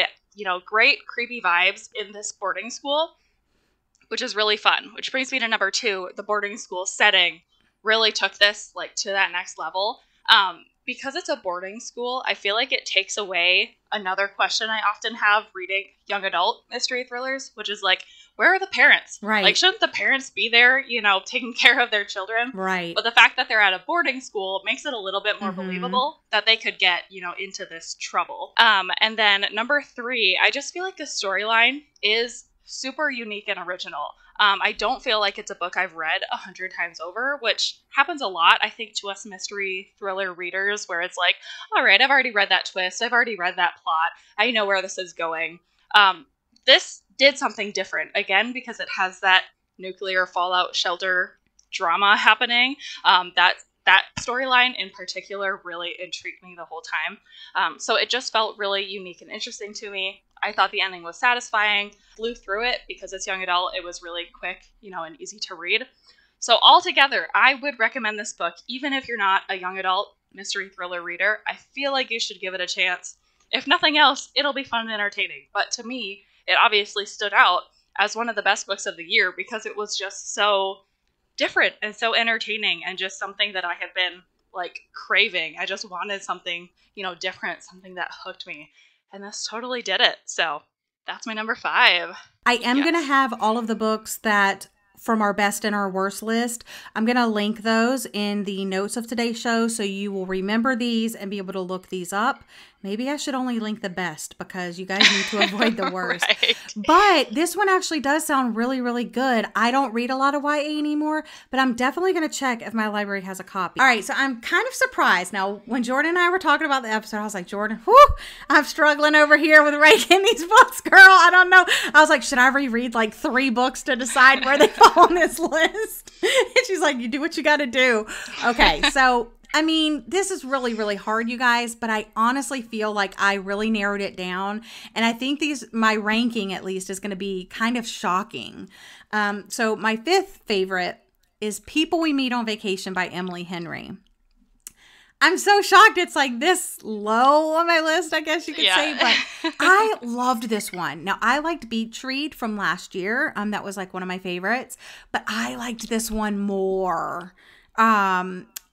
Great creepy vibes in this boarding school, which is really fun. Which brings me to number 2. The boarding school setting really took this to that next level. Because it's a boarding school, I feel like it takes away another question I often have reading young adult mystery thrillers, which is where are the parents?
Right.
Shouldn't the parents be there, taking care of their children?
Right.
But the fact that they're at a boarding school makes it a little bit more believable that they could get, into this trouble. And then number 3, I just feel like the storyline is super unique and original. I don't feel like it's a book I've read 100 times over, which happens a lot, I think, to us mystery thriller readers, where it's like, all right, I've already read that twist. I've already read that plot. I know where this is going. This did something different, again, because it has that nuclear fallout shelter drama happening. That storyline in particular really intrigued me the whole time. So it just felt really unique and interesting to me. I thought the ending was satisfying. Flew through it because it's young adult. It was really quick, and easy to read. So altogether, I would recommend this book, even if you're not a young adult mystery thriller reader. I feel like you should give it a chance. If nothing else, it'll be fun and entertaining. But to me, it obviously stood out as one of the best books of the year because it was just so different and so entertaining and just something that I had been craving. I just wanted something, different, something that hooked me. And this totally did it. So that's my number 5.
I am going to have all of the books that from our best and our worst list. I'm going to link those in the notes of today's show so you will remember these and be able to look these up Maybe I should only link the best because you guys need to avoid the worst.
Right.
But this one actually does sound really, really good. I don't read a lot of YA anymore, but I'm definitely going to check if my library has a copy. All right, so I'm kind of surprised. Now, when Jordyn and I were talking about the episode, I was like, Jordyn, whew, I'm struggling over here with ranking these books, girl. I don't know. I was like, should I reread like 3 books to decide where they fall on this list? And she's like, you do what you got to do. Okay, so I mean, this is really, really hard, you guys, but I honestly feel like I really narrowed it down. And I think my ranking, at least, is going to be kind of shocking. So my 5th favorite is People We Meet on Vacation by Emily Henry. I'm so shocked it's like this low on my list, I guess you could say, but I loved this one. Now, I liked Beach Read from last year. That was like one of my favorites, but I liked this one more.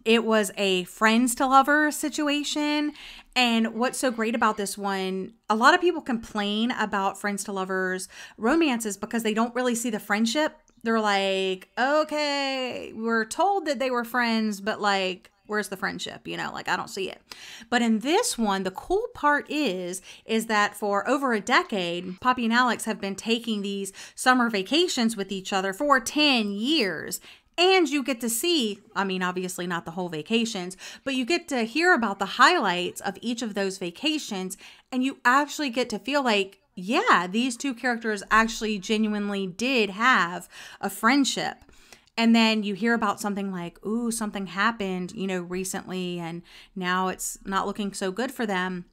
It was a friends to lovers situation. And what's so great about this one, a lot of people complain about friends to lovers romances because they don't really see the friendship. They're like, okay, we're told that they were friends, but like, where's the friendship? You know, like I don't see it. But in this one, the cool part is that for over a decade, Poppy and Alex have been taking these summer vacations with each other for 10 years. And you get to see, I mean, obviously not the whole vacations, but you get to hear about the highlights of each of those vacations. And you actually get to feel like, yeah, these 2 characters actually genuinely did have a friendship. And then you hear about something like, ooh, something happened, you know, recently, and now it's not looking so good for them.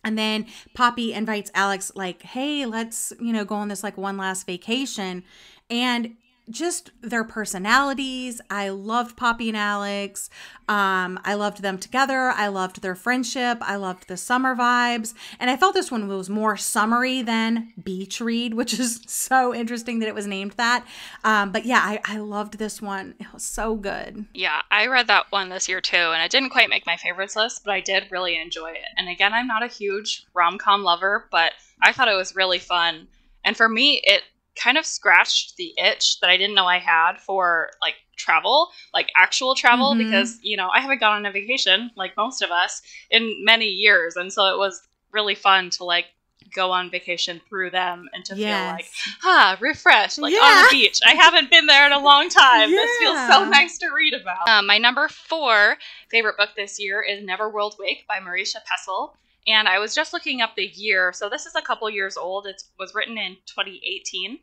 And then Poppy invites Alex like, hey, let's, you know, go on this like one last vacation. And just their personalities. I loved Poppy and Alex. I loved them together. I loved their friendship. I loved the summer vibes. And I felt this one was more summery than Beach Read, which is so interesting that it was named that. But yeah, I loved this one. It was so good.
Yeah, I read that one this year too, and it didn't quite make my favorites list, but I did really enjoy it. And again, I'm not a huge rom-com lover, but I thought it was really fun. And for me, it kind of scratched the itch that I didn't know I had for like travel, like actual travel, because, you know, I haven't gone on a vacation like most of us in many years. And so it was really fun to like go on vacation through them and to feel like, refreshed, like on the beach. I haven't been there in a long time. This feels so nice to read about. My number 4 favorite book this year is Neverworld Wake by Marisha Pessl. And I was just looking up the year. So this is a couple years old. It was written in 2018.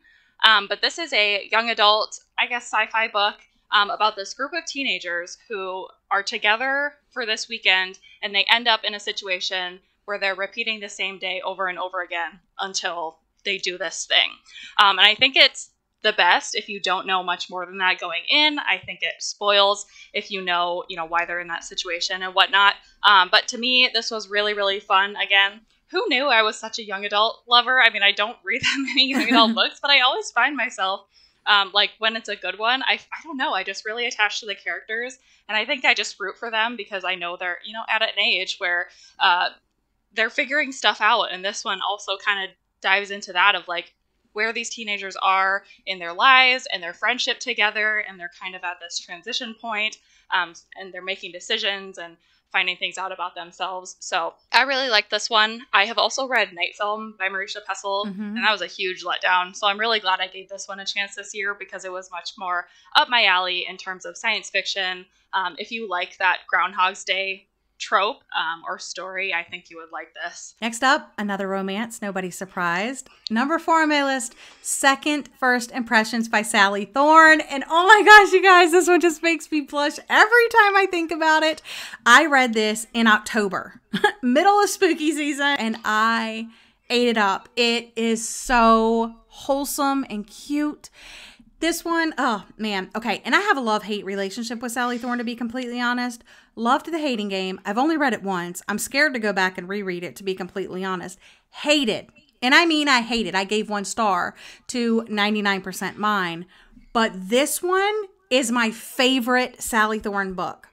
But this is a young adult, I guess, sci-fi book about this group of teenagers who are together for this weekend. And they end up in a situation where they're repeating the same day over and over again until they do this thing. And I think it's the best if you don't know much more than that going in. I think it spoils if you know why they're in that situation and whatnot. But to me, this was really, really fun. Again, who knew I was such a young adult lover? I mean, I don't read that many young adult books, but I always find myself, like when it's a good one, I don't know, I just really attach to the characters. And I think I just root for them because I know they're, at an age where they're figuring stuff out. And this one also kind of dives into that of like, where these teenagers are in their lives and their friendship together, and they're kind of at this transition point, and they're making decisions and finding things out about themselves. So I really like this one. I have also read Night Film by Marisha Pessl, and that was a huge letdown. So I'm really glad I gave this one a chance this year because it was much more up my alley in terms of science fiction. If you like that Groundhog's Day trope or story, I think you would like this.
Next up, another romance, nobody's surprised. Number 4 on my list, Second First Impressions by Sally Thorne. And oh my gosh, you guys, this one just makes me blush every time I think about it. I read this in October, middle of spooky season, and I ate it up. It is so wholesome and cute. This one, oh man, okay. And I have a love-hate relationship with Sally Thorne, to be completely honest. Loved The Hating Game. I've only read it once. I'm scared to go back and reread it, to be completely honest. Hated. And I mean, I hate it. I gave 1 star to 99% Mine. But this one is my favorite Sally Thorne book.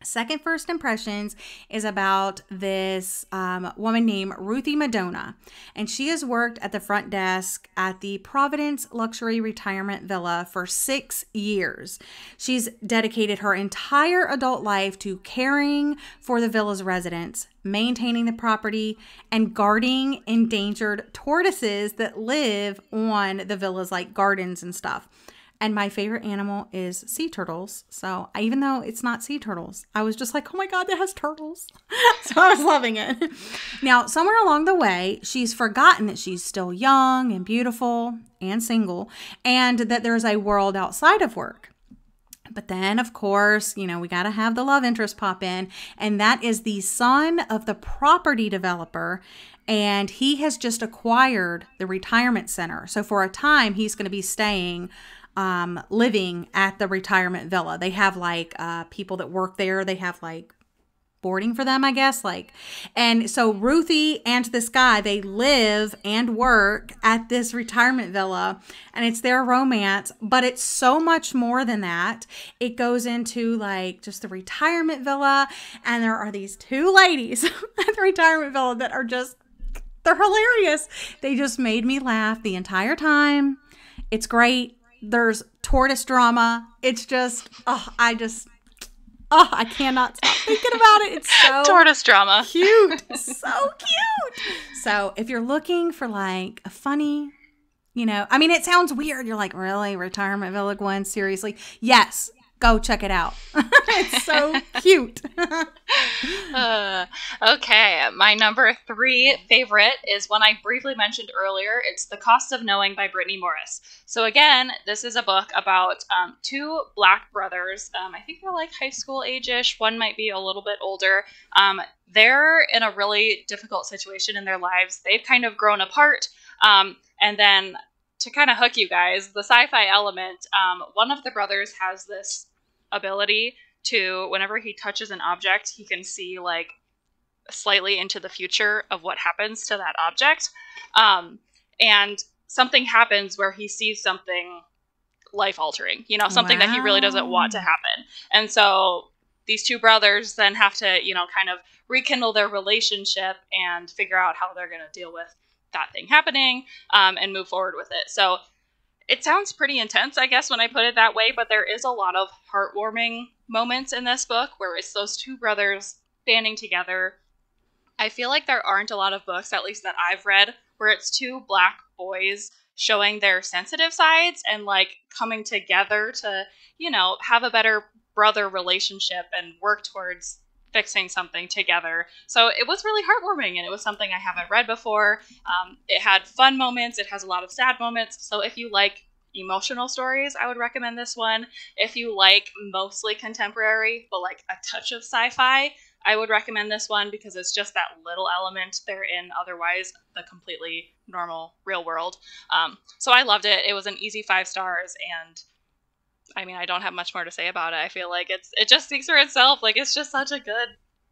Second First Impressions is about this woman named Ruthie Madonna, and she has worked at the front desk at the Providence Luxury Retirement Villa for 6 years. She's dedicated her entire adult life to caring for the villa's residents, maintaining the property, and guarding endangered tortoises that live on the villa's like gardens and stuff. And my favorite animal is sea turtles. So even though it's not sea turtles, I was just like, oh my God, that has turtles. So I was loving it. Now, somewhere along the way, she's forgotten that she's still young and beautiful and single, and that there's a world outside of work. But then, of course, we got to have the love interest pop in, and that is the son of the property developer, and he has just acquired the retirement center. So for a time, he's going to be staying living at the retirement villa. They have like people that work there. They have like boarding for them, I guess. And so Ruthie and this guy, they live and work at this retirement villa, and it's their romance, but it's so much more than that. It goes into like just the retirement villa, and there are these two ladies at the retirement villa that are they're hilarious. They just made me laugh the entire time. It's great. There's tortoise drama. It's just, I cannot stop thinking about it. It's so
tortoise drama.
Cute. So cute. So if you're looking for like a funny, it sounds weird. You're like, really? Retirement Villa, Gwen? Seriously? Yes. Go check it out. It's so cute.
Okay, my number 3 favorite is one I briefly mentioned earlier. It's The Cost of Knowing by Britney Morris. So again, this is a book about 2 Black brothers. I think they're like high school age-ish. One might be a little bit older. They're in a really difficult situation in their lives. They've kind of grown apart. And then to kind of hook you guys, the sci-fi element, one of the brothers has this ability to, whenever he touches an object, he can see like slightly into the future of what happens to that object. And something happens where he sees something life-altering, something that he really doesn't want to happen. And so these 2 brothers then have to, kind of rekindle their relationship and figure out how they're going to deal with that thing happening, and move forward with it. So it sounds pretty intense, I guess, when I put it that way, but there is a lot of heartwarming moments in this book where it's those 2 brothers banding together. I feel like there aren't a lot of books, at least that I've read, where it's 2 Black boys showing their sensitive sides and like coming together to, have a better brother relationship and work towards fixing something together. So it was really heartwarming, and it was something I haven't read before. It had fun moments. It has a lot of sad moments. So if you like emotional stories, I would recommend this one. If you like mostly contemporary, but like a touch of sci-fi, I would recommend this one because it's just that little element they're in otherwise the completely normal real world. So I loved it. It was an easy 5 stars, and I don't have much more to say about it. I feel like it just speaks for itself. Like, it's just such a good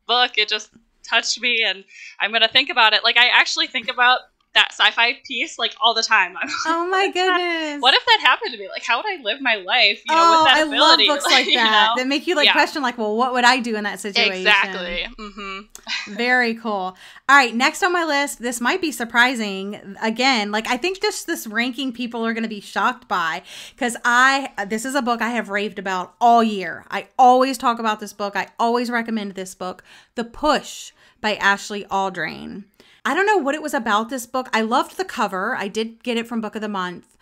book. It just touched me, and I'm going to think about it. Like, I actually think about that sci-fi piece like all the time. I'm like,
oh my goodness.
What if that happened to me? Like, how would I live my life, with that ability?
I love books like that. That make you question like, well, what would I do in that situation?
Exactly. Mm-hmm.
Very cool. All right, next on my list, this might be surprising. Again, like I think just this ranking people are going to be shocked by, because this is a book I have raved about all year. I always talk about this book. I always recommend this book, The Push by Ashley Aldrain. I don't know what it was about this book. I loved the cover. I did get it from Book of the Month.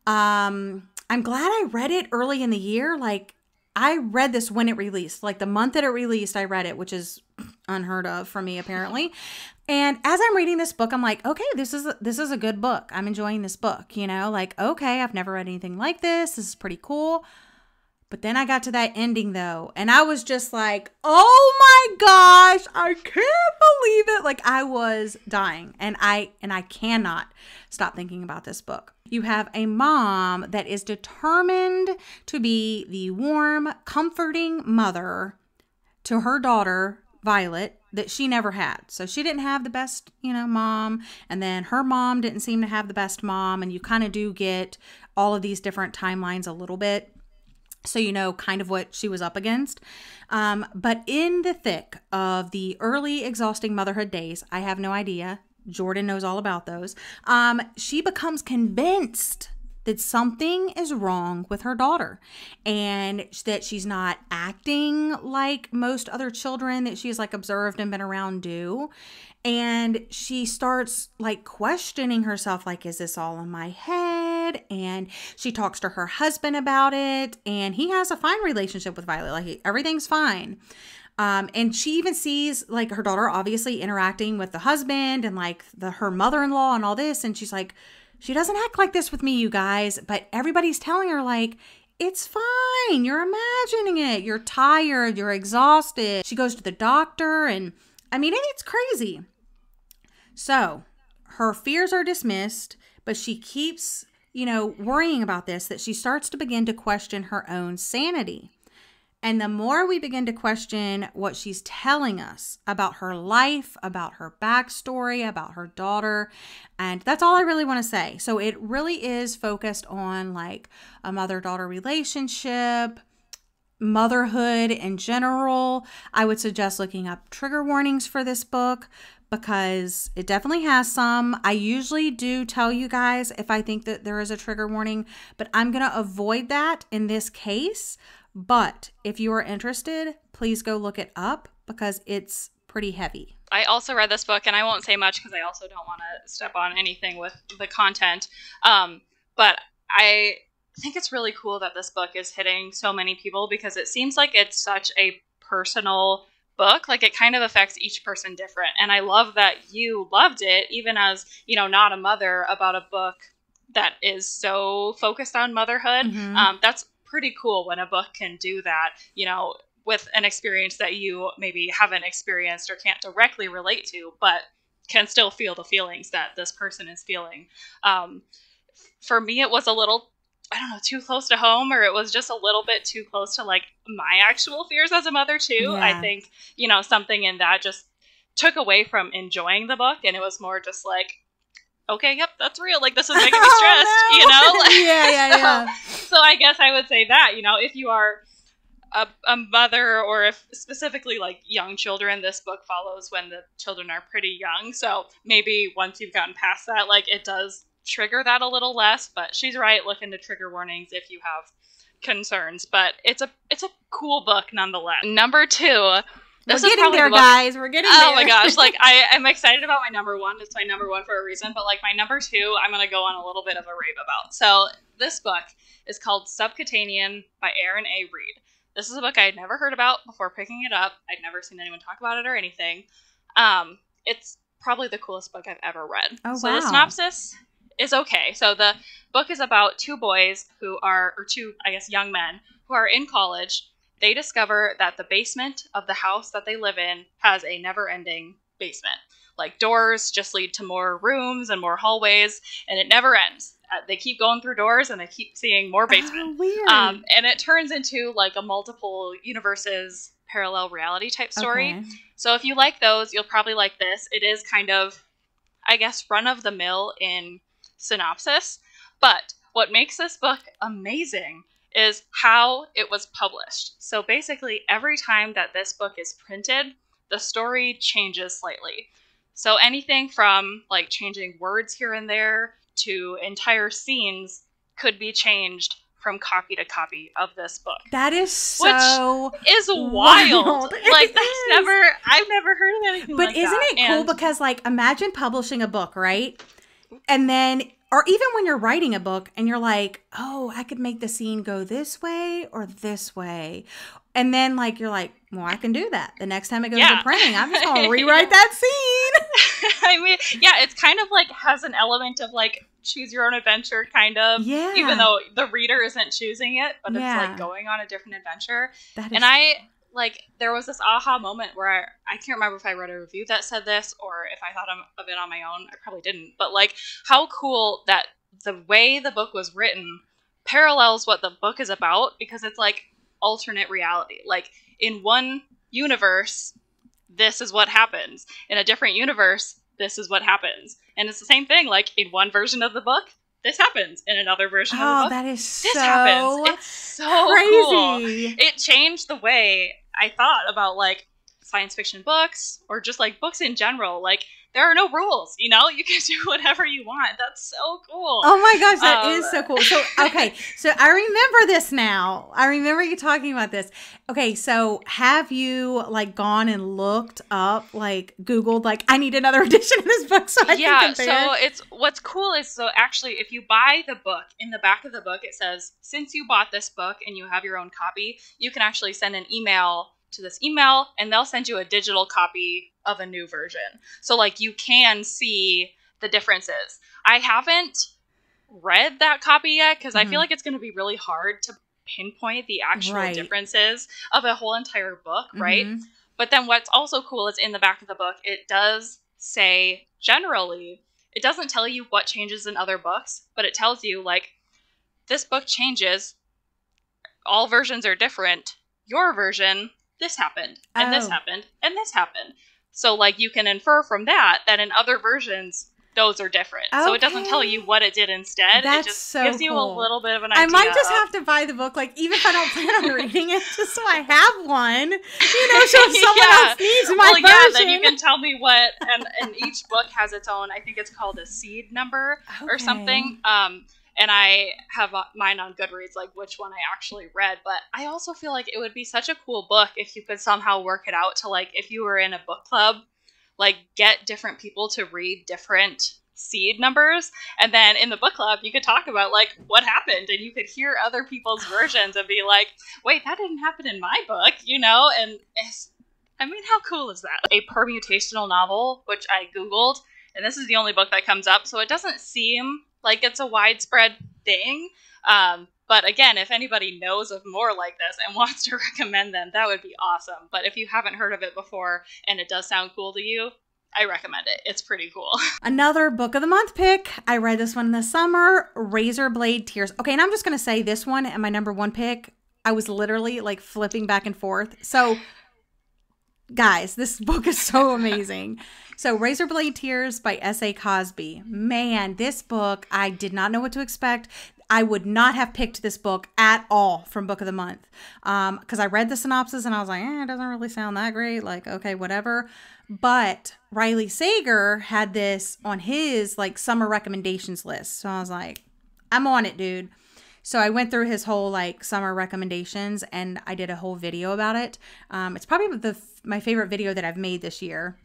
I'm glad I read it early in the year. Like, I read this when it released. Like, the month that it released, I read it, which is unheard of for me, apparently. And as I'm reading this book, I'm like, okay, this is a good book. I'm enjoying this book, like, okay, I've never read anything like this. This is pretty cool. But then I got to that ending, though, and I was just like, oh my gosh, I can't believe it. Like, I was dying, and I cannot stop thinking about this book. You have a mom that is determined to be the warm, comforting mother to her daughter, Violet, that she never had. So she didn't have the best, mom, and then her mom didn't seem to have the best mom, and you kind of do get all of these different timelines a little bit. So you know kind of what she was up against. But in the thick of the early exhausting motherhood days, I have no idea. Jordyn knows all about those. She becomes convinced that something is wrong with her daughter and that she's not acting like most other children that she's like observed and been around do. And she starts like questioning herself, like, is this all in my head? And she talks to her husband about it, and he has a fine relationship with Violet. Like, everything's fine. And she even sees like her daughter obviously interacting with the husband and like her mother-in-law and all this. And she's like, she doesn't act like this with me, you guys. But everybody's telling her like, it's fine. You're imagining it. You're tired. You're exhausted. She goes to the doctor, and I mean, it's crazy. So her fears are dismissed, but she keeps, worrying about this, that she starts to begin to question her own sanity. And the more we begin to question what she's telling us about her life, about her backstory, about her daughter, and that's all I really want to say. So it really is focused on like a mother-daughter relationship, motherhood in general. I would suggest looking up trigger warnings for this book because it definitely has some. I usually do tell you guys if I think that there is a trigger warning, but I'm going to avoid that in this case. But if you are interested, please go look it up because it's pretty heavy.
I also read this book, and I won't say much because I also don't want to step on anything with the content. But I think it's really cool that this book is hitting so many people because it seems like it's such a personal book. Like, it kind of affects each person different. And I love that you loved it, even as, not a mother, about a book that is so focused on motherhood.
Mm-hmm.
That's pretty cool when a book can do that, with an experience that you maybe haven't experienced or can't directly relate to, but can still feel the feelings that this person is feeling. For me, it was a little, too close to home, or it was just a little bit too close to like my actual fears as a mother too. Yeah. I think, something in that just took away from enjoying the book, and it was more just like, okay, yep, that's real. Like, this is making me stressed,
Yeah.
So I guess I would say that, if you are a mother, or if specifically like young children, this book follows when the children are pretty young. So maybe once you've gotten past that, like, it does trigger that a little less. But she's right. Look into trigger warnings if you have concerns. But it's a cool book nonetheless. Number 2.
We're getting there, guys. We're getting there.
Oh my gosh. Like, I am excited about my number 1. It's my number 1 for a reason. But like, my number 2, I'm going to go on a little bit of a rave about. So this book is called Subcutanean by Aaron A. Reid. This is a book I had never heard about before picking it up. I'd never seen anyone talk about it or anything. It's probably the coolest book I've ever read.
Oh,
so
wow.
The synopsis is okay. So the book is about 2 boys or 2, I guess, young men who are in college. They discover that the basement of the house that they live in has a never-ending basement. Like, doors just lead to more rooms and more hallways, and it never ends. They keep going through doors, and they keep seeing more basement.
Oh, weird.
And it turns into like a multiple universes parallel reality type story.
Okay.
So if you like those, you'll probably like this. It is kind of, I guess, run-of-the-mill in synopsis. But what makes this book amazing is how it was published. So basically, every time that this book is printed, the story changes slightly. So anything from like changing words here and there to entire scenes could be changed from copy to copy of this book.
That is so
which is wild. Like, I've never heard of anything like that.
But isn't it cool? Because like, imagine publishing a book, right? And then, or even when you're writing a book and you're like, oh, I could make the scene go this way or this way. And then like, you're like, well, I can do that. The next time it goes to printing, I'm just going to rewrite that scene.
I mean, yeah, it's kind of like has an element of like choose your own adventure kind of. Yeah. Even though the reader isn't choosing it, but it's like going on a different adventure. There was this aha moment where I can't remember if I read a review that said this or if I thought of it on my own. I probably didn't. But like, how cool that the way the book was written parallels what the book is about, because it's like alternate reality. Like, in one universe, this is what happens. In a different universe, this is what happens. And it's the same thing. Like, in one version of the book, this happens in another version of the book.
That is
this happens. It's so
crazy.
Cool. It changed the way I thought about like science fiction books or just like books in general. Like there are no rules, you know, you can do whatever you want. That's so cool.
Oh my gosh, that is so cool. So, okay, so I remember this now. I remember you talking about this. Okay, so have you like gone and looked up, like Googled, like I need another edition of this book so I can compare?
So it's what's cool is so actually if you buy the book, in the back of the book it says, since you bought this book and you have your own copy, you can actually send an email to this email and they'll send you a digital copy of a new version. So like you can see the differences. I haven't read that copy yet because I feel like it's going to be really hard to pinpoint the actual differences of a whole entire book, right? But then what's also cool is in the back of the book, it does say generally, it doesn't tell you what changes in other books, but it tells you like this book changes, all versions are different, your version, this happened, and this happened, and this happened. So, like, you can infer from that in other versions, those are different. Okay. So it doesn't tell you what it did instead.
That's
it just
so
gives you a little bit of an idea.
I might just have to buy the book, like, even if I don't plan on reading it, just so I have one. You know, so if someone else needs my version.
Then you can tell me what, and each book has its own, I think it's called a seed number or something. And I have mine on Goodreads, like which one I actually read. But I also feel like it would be such a cool book if you could somehow work it out to, like, if you were in a book club, like get different people to read different seed numbers. And then in the book club, you could talk about like what happened and you could hear other people's versions and be like, wait, that didn't happen in my book, you know? And I mean, how cool is that? A permutational novel, which I Googled, and this is the only book that comes up. So it doesn't seem like it's a widespread thing. But again, if anybody knows of more like this and wants to recommend them, that would be awesome. But if you haven't heard of it before and it does sound cool to you, I recommend it. It's pretty cool.
Another book of the month pick. I read this one in the summer, Razorblade Tears. Okay, and I'm just going to say this one and my number one pick, I was literally like flipping back and forth. So guys, this book is so amazing. So Razorblade Tears by S.A. Cosby. Man, this book, I did not know what to expect. I would not have picked this book at all from Book of the Month. Because I read the synopsis and I was like, it doesn't really sound that great. Like, okay, whatever. But Riley Sager had this on his like summer recommendations list. So I was like, I'm on it, dude. So I went through his whole like summer recommendations and I did a whole video about it. It's probably my favorite video that I've made this year.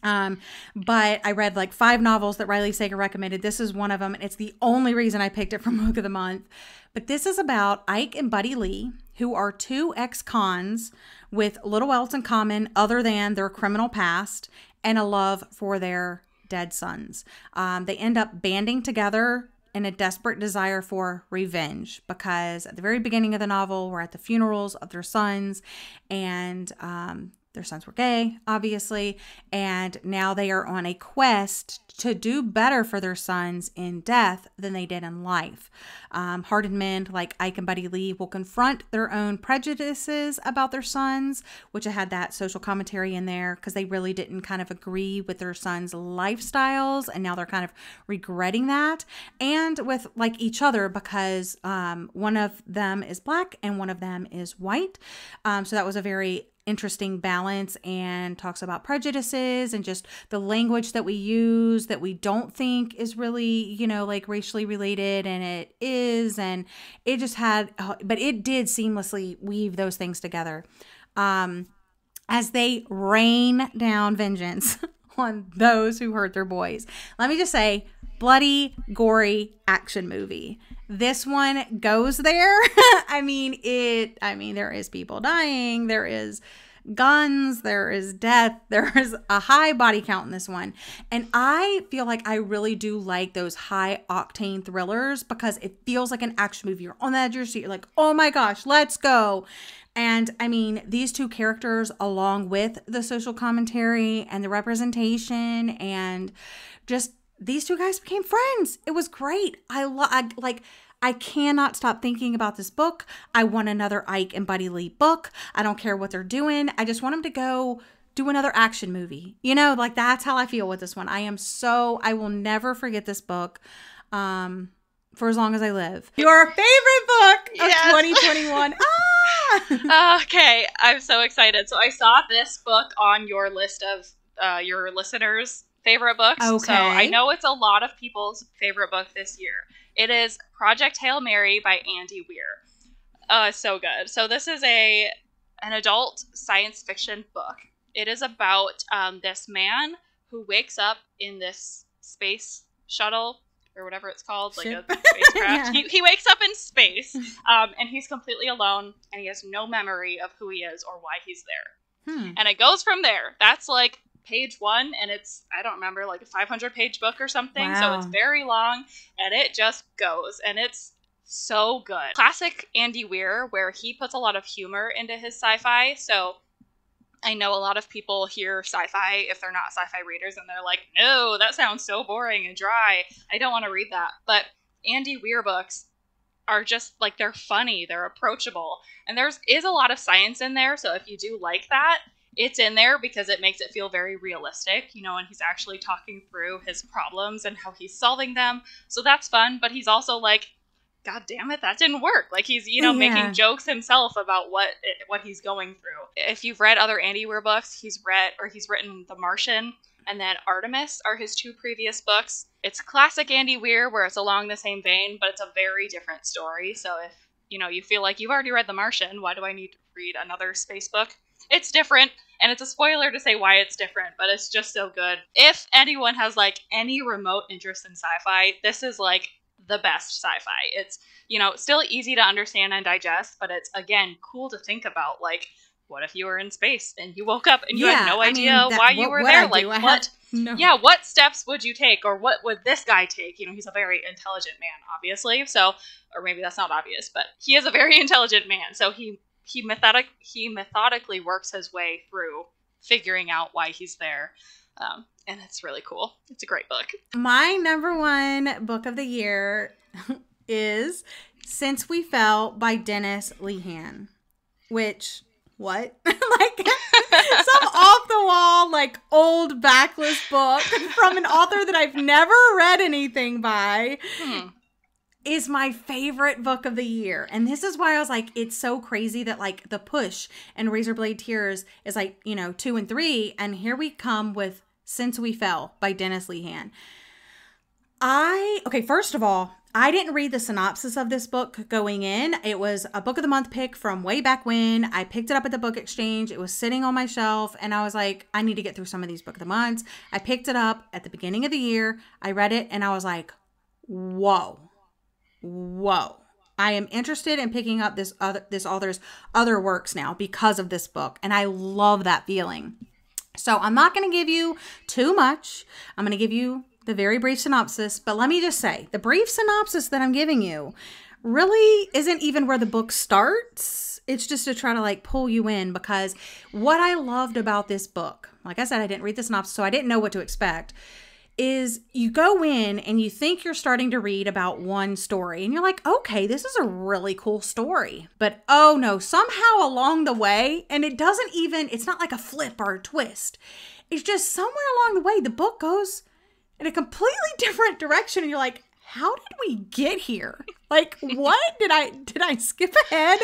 But I read like 5 novels that Riley Sager recommended. This is one of them. And it's the only reason I picked it from Book of the Month. But this is about Ike and Buddy Lee, who are 2 ex-cons with little else in common other than their criminal past and a love for their dead sons. They end up banding together in a desperate desire for revenge because at the very beginning of the novel, we're at the funerals of their sons and their sons were gay, obviously, and now they are on a quest to do better for their sons in death than they did in life. Hardened men like Ike and Buddy Lee will confront their own prejudices about their sons, which I had that social commentary in there because they really didn't kind of agree with their sons' lifestyles, and now they're kind of regretting that, and with like each other because one of them is black and one of them is white. So that was a very interesting balance and talks about prejudices and just the language that we use that we don't think is really, you know, like racially related, and it is, and it just had, but it did seamlessly weave those things together as they rain down vengeance on those who hurt their boys. Let me just say, bloody, gory action movie. This one goes there. I mean, there is people dying. There is guns. There is death. There is a high body count in this one. And I feel like I really do like those high octane thrillers because it feels like an action movie. You're on the edge of your seat. You're like, oh my gosh, let's go. And I mean, these 2 characters, along with the social commentary and the representation and just these 2 guys became friends. It was great. I cannot stop thinking about this book. I want another Ike and Buddy Lee book. I don't care what they're doing. I just want them to go do another action movie. You know, like that's how I feel with this one. I will never forget this book. for as long as I live. Your favorite book of 2021.
Okay, I'm so excited. So I saw this book on your list of your listeners' favorite books.
Okay.
So I know it's a lot of people's favorite book this year. It is Project Hail Mary by Andy Weir. So good. So this is an adult science fiction book. It is about this man who wakes up in this space shuttle or whatever it's called, like a spacecraft. He wakes up in space, and he's completely alone, and he has no memory of who he is or why he's there. And it goes from there. That's like page 1, and it's, I don't remember, like a 500-page book or something. Wow. So it's very long, and it just goes, and it's so good. Classic Andy Weir, where he puts a lot of humor into his sci-fi. So I know a lot of people hear sci-fi if they're not sci-fi readers, and they're like, no, that sounds so boring and dry. I don't want to read that. But Andy Weir books are just, like, they're funny. They're approachable. And there is a lot of science in there, so if you do like that, it's in there because it makes it feel very realistic, you know, and he's actually talking through his problems and how he's solving them. So that's fun, but he's also like, God damn it, that didn't work. Like, he's, you know, making jokes himself about what he's going through. If you've read other Andy Weir books, he's written The Martian and then Artemis are his 2 previous books. It's classic Andy Weir where it's along the same vein, but it's a very different story. So if, you know, you feel like you've already read The Martian, why do I need to read another space book? It's different, and it's a spoiler to say why it's different, but it's just so good. If anyone has, like, any remote interest in sci-fi, this is, like, the best sci-fi. It's, you know, still easy to understand and digest, but it's, again, cool to think about. Like, what if you were in space and you woke up and you had no idea why you were there? Like, what steps would you take, or what would this guy take? You know, he's a very intelligent man, obviously. So, or maybe that's not obvious, but he is a very intelligent man. So he methodically works his way through figuring out why he's there. And it's really cool. It's a great book.
My number 1 book of the year is Since We Fell by Dennis Lehane. Which, what? Like, some off-the-wall, like, old backlist book from an author that I've never read anything by. Is my favorite book of the year. And this is why I was like, it's so crazy that, like, The Push and Razorblade Tears is, like, you know, 2 and 3. And here we come with Since We Fell by Dennis Lehane. Okay, first of all, I didn't read the synopsis of this book going in. It was a book of the month pick from way back when. I picked it up at the book exchange. It was sitting on my shelf, and I was like, I need to get through some of these book of the months. I picked it up at the beginning of the year. I read it, and I was like, whoa. I am interested in picking up this author's other works now because of this book, and I love that feeling. So I'm not going to give you too much. I'm going to give you the very brief synopsis, but let me just say, the brief synopsis that I'm giving you really isn't even where the book starts. It's just to try to, like, pull you in, because what I loved about this book, like I said, I didn't read the synopsis, so I didn't know what to expect, is you go in and you think you're starting to read about one story and you're like, okay, this is a really cool story. But oh no, somehow along the way, and it's not like a flip or a twist. It's just somewhere along the way, the book goes in a completely different direction. And you're like, how did we get here? Like, what? Did I skip ahead?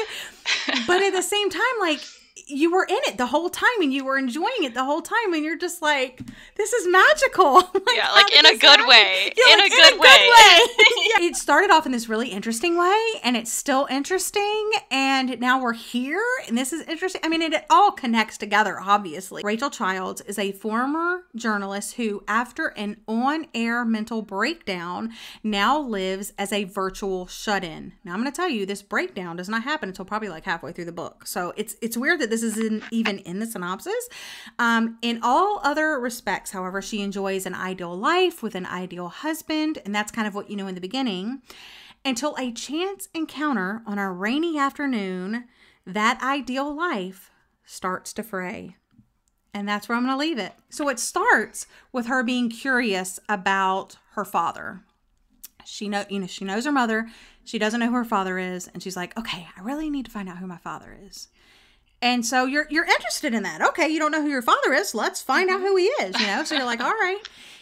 But at the same time, like, you were in it the whole time and you were enjoying it the whole time, and you're just like, this is magical. Like,
yeah, like in a good way.
Yeah,
in a good way.
Yeah. It started off in this really interesting way, and it's still interesting, and now we're here, and this is interesting. I mean, it all connects together, obviously. Rachel Childs is a former journalist who, after an on-air mental breakdown, now lives as a virtual shut-in. Now, I'm going to tell you, this breakdown does not happen until probably like halfway through the book. So it's weird that this isn't even in the synopsis. In all other respects, however, she enjoys an ideal life with an ideal husband, and that's kind of what you know in the beginning, until a chance encounter on a rainy afternoon, that ideal life starts to fray. And that's where I'm going to leave it. So it starts with her being curious about her father. She knows her mother. She doesn't know who her father is, and she's like, okay, I really need to find out who my father is. And so you're interested in that. Okay, you don't know who your father is. Let's find out who he is, you know? So you're like, all right.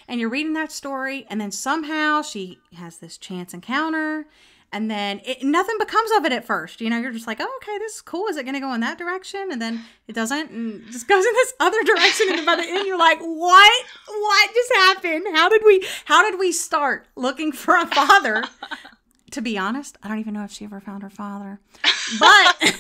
and you're reading that story, and then somehow she has this chance encounter, and then nothing becomes of it at first. You know, you're just like, oh, okay, this is cool. Is it going to go in that direction? And then it doesn't, and it just goes in this other direction. And by the end, you're like, what? What just happened? How did we start looking for a father? To be honest, I don't even know if she ever found her father, but because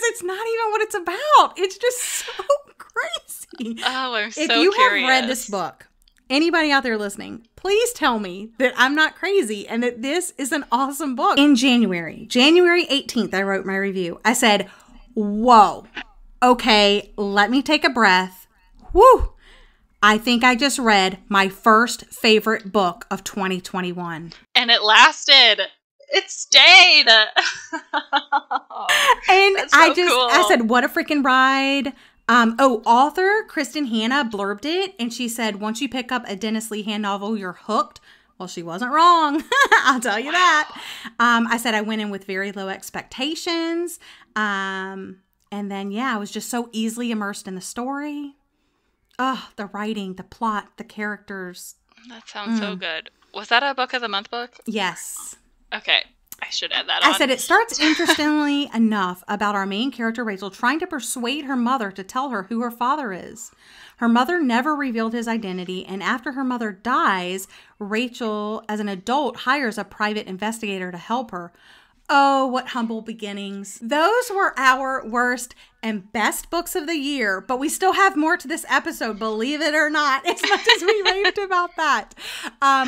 it's not even what it's about. It's just so crazy.
Oh, I'm so
curious. If you
curious.
have read this book, anybody out there listening, please tell me that I'm not crazy and that this is an awesome book. In January 18th, I wrote my review. I said, whoa, okay, let me take a breath. Woo! I think I just read my first favorite book of 2021.
And it lasted. It stayed.
And
That's so cool.
I said, what a freaking ride. Author Kristen Hanna blurbed it, and she said, once you pick up a Dennis Lehane novel, you're hooked. Well, she wasn't wrong. I'll tell you that. I said I went in with very low expectations. And then, I was just so easily immersed in the story. Oh, the writing, the plot, the characters.
That sounds so good. Was that a book of the month book?
Yes.
Okay. I should add that on.
I said it starts interestingly enough about our main character, Rachel, trying to persuade her mother to tell her who her father is. Her mother never revealed his identity, and after her mother dies, Rachel, as an adult, hires a private investigator to help her. Oh, what humble beginnings. Those were our worst and best books of the year, but we still have more to this episode, believe it or not, as much as we raved about that.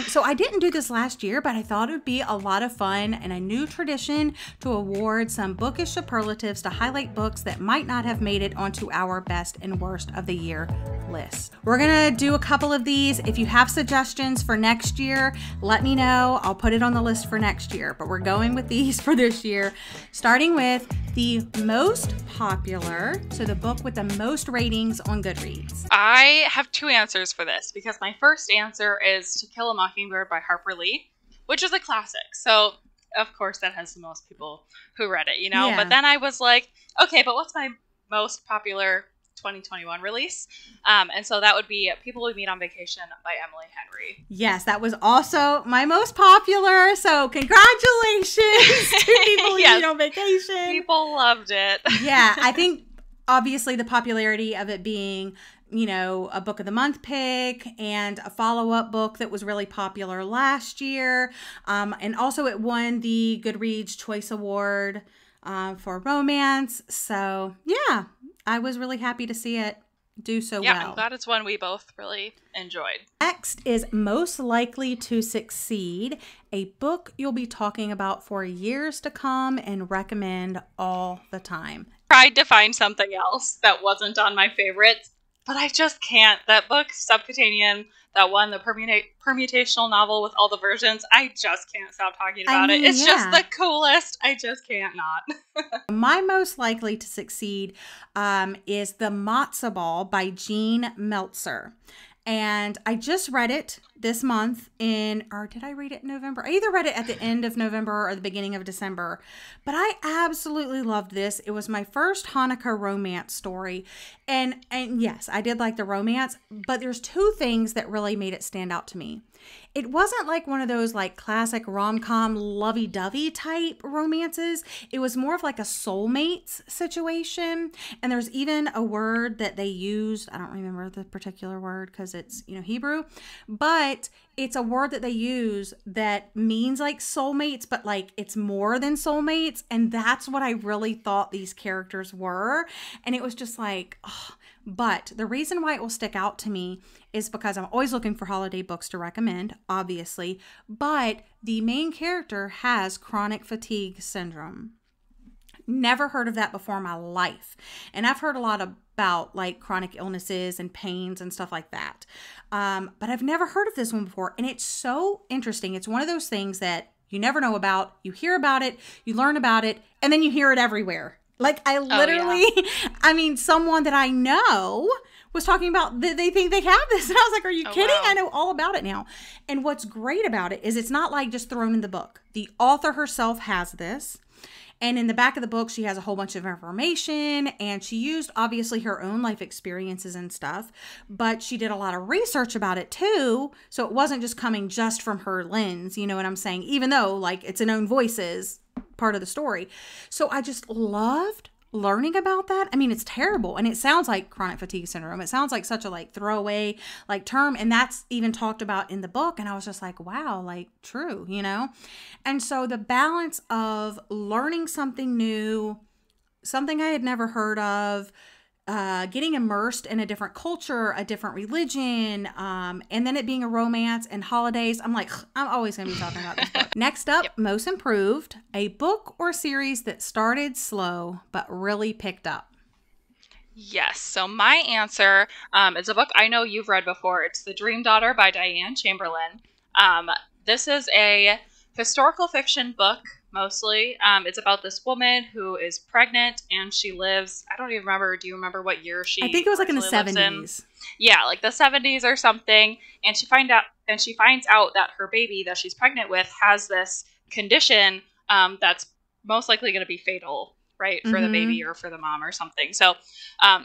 So I didn't do this last year, but I thought it would be a lot of fun and a new tradition to award some bookish superlatives to highlight books that might not have made it onto our best and worst of the year list. We're going to do a couple of these. If you have suggestions for next year, let me know. I'll put it on the list for next year, but we're going with these for this year, starting with the most popular, so the book with the most ratings on Goodreads.
I have two answers for this, because my first answer is To Kill a Mockingbird by Harper Lee, which is a classic. So, of course, that has the most people who read it, you know?
Yeah.
But then I was like, okay, but what's my most popular 2021 release? And so that would be People We Meet on Vacation by Emily Henry.
Yes, that was also my most popular. So congratulations to People We Meet on Vacation.
People loved it.
Yeah, I think obviously the popularity of it being, you know, a book of the month pick and a follow-up book that was really popular last year. And also it won the Goodreads Choice Award for romance. So yeah, I was really happy to see it do so well.
Yeah, I'm glad it's one we both really enjoyed.
Next is Most Likely to Succeed, a book you'll be talking about for years to come and recommend all the time.
Tried to find something else that wasn't on my favorites, but I just can't. That book, Subcutanean, that one, the permutational novel with all the versions, I just can't stop talking about it. It's just the coolest. I just can't not.
My most likely to succeed is The Matzo Ball by Jean Meltzer. And I just read it this month or did I read it in November? I either read it at the end of November or the beginning of December, but I absolutely loved this. It was my first Hanukkah romance story. And yes, I did like the romance, but there's two things that really made it stand out to me. It wasn't like one of those like classic rom-com lovey-dovey type romances. It was more of like a soulmates situation. And there's even a word that they used. I don't remember the particular word because it's, you know, Hebrew, but it's a word that they use that means like soulmates, but like it's more than soulmates. And that's what I really thought these characters were. And it was just like, oh. But the reason why it will stick out to me is because I'm always looking for holiday books to recommend, obviously, but the main character has chronic fatigue syndrome. Never heard of that before in my life. And I've heard a lot about like chronic illnesses and pains and stuff like that. But I've never heard of this one before. And it's so interesting. It's one of those things that you never know about. You hear about it, you learn about it, and then you hear it everywhere. Like I literally, I mean, someone that I know was talking about that they think they have this. And I was like, are you kidding? Wow. I know all about it now. And what's great about it is it's not like just thrown in the book. The author herself has this. And in the back of the book, she has a whole bunch of information, and she used obviously her own life experiences and stuff, but she did a lot of research about it too. So it wasn't just coming just from her lens, you know what I'm saying? Even though like it's an own voices part of the story. So I just loved learning about that. I mean, it's terrible. And it sounds like chronic fatigue syndrome. It sounds like such a like throwaway like term. And that's even talked about in the book. And I was just like, wow, like true, you know? And so the balance of learning something new, something I had never heard of, getting immersed in a different culture, a different religion, and then it being a romance and holidays. I'm like, I'm always going to be talking about this book. Next up, Most Improved, a book or series that started slow but really picked up.
Yes. So my answer is a book I know you've read before. It's The Dream Daughter by Diane Chamberlain. This is a historical fiction book. Mostly. It's about this woman who is pregnant and she lives, I don't even remember, do you remember what year she
I think it was like in the 70s.
Yeah, like the 70s or something. And she finds out that her baby that she's pregnant with has this condition that's most likely going to be fatal, right, for the baby or for the mom or something. So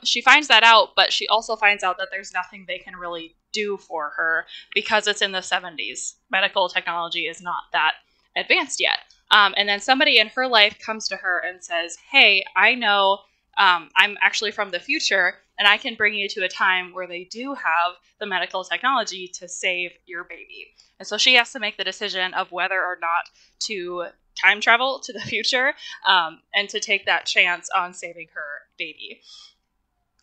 she finds that out, but she also finds out that there's nothing they can really do for her because it's in the 70s. Medical technology is not that advanced yet. And then somebody in her life comes to her and says, hey, I know I'm actually from the future and I can bring you to a time where they do have the medical technology to save your baby. And so she has to make the decision of whether or not to time travel to the future and to take that chance on saving her baby.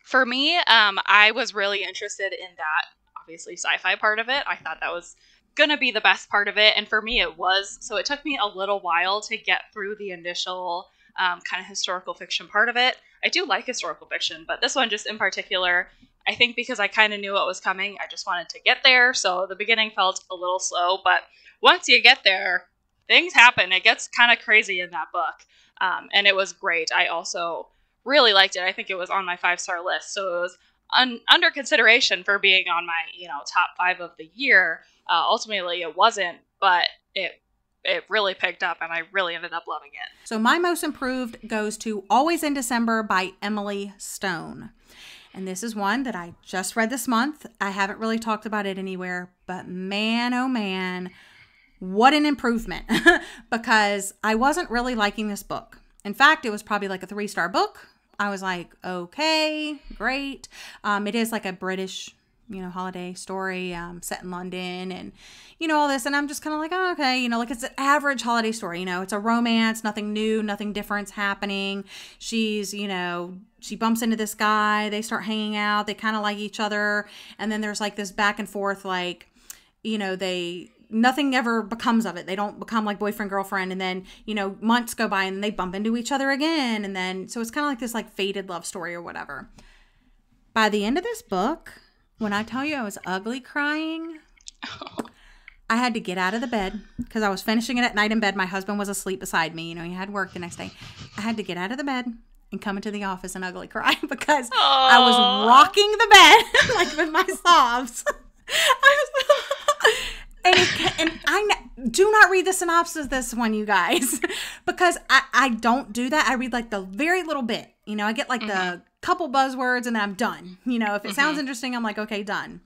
For me, I was really interested in that, obviously, sci-fi part of it. I thought that was gonna be the best part of it, and for me it was. So it took me a little while to get through the initial kind of historical fiction part of it. I do like historical fiction, but this one just in particular, I think because I kind of knew what was coming, I just wanted to get there. So the beginning felt a little slow, but once you get there, things happen. It gets kind of crazy in that book, and it was great. I also really liked it. I think it was on my 5-star list, so it was under consideration for being on my top 5 of the year. Ultimately, it wasn't, but it really picked up, and I really ended up loving it.
So my Most Improved goes to Always in December by Emily Stone. And this is one that I just read this month. I haven't really talked about it anywhere, but man, oh man, what an improvement. Because I wasn't really liking this book. In fact, it was probably like a 3-star book. I was like, okay, great. It is like a British holiday story set in London and, all this. And I'm just kind of like, oh, okay, like it's an average holiday story. It's a romance, nothing new, nothing different's happening. She's, she bumps into this guy. They start hanging out. They kind of like each other. And then there's like this back and forth, like, nothing ever becomes of it. They don't become like boyfriend, girlfriend. And then, months go by and they bump into each other again. And then, so it's kind of like this like faded love story or whatever. By the end of this book, when I tell you I was ugly crying, I had to get out of the bed because I was finishing it at night in bed. My husband was asleep beside me. He had work the next day. I had to get out of the bed and come into the office and ugly cry because I was rocking the bed like with my sobs. And I do not read the synopsis of this one, you guys, because I don't do that. I read like the very little bit. I get like the couple buzzwords and then I'm done. If it sounds interesting, I'm like, okay, done.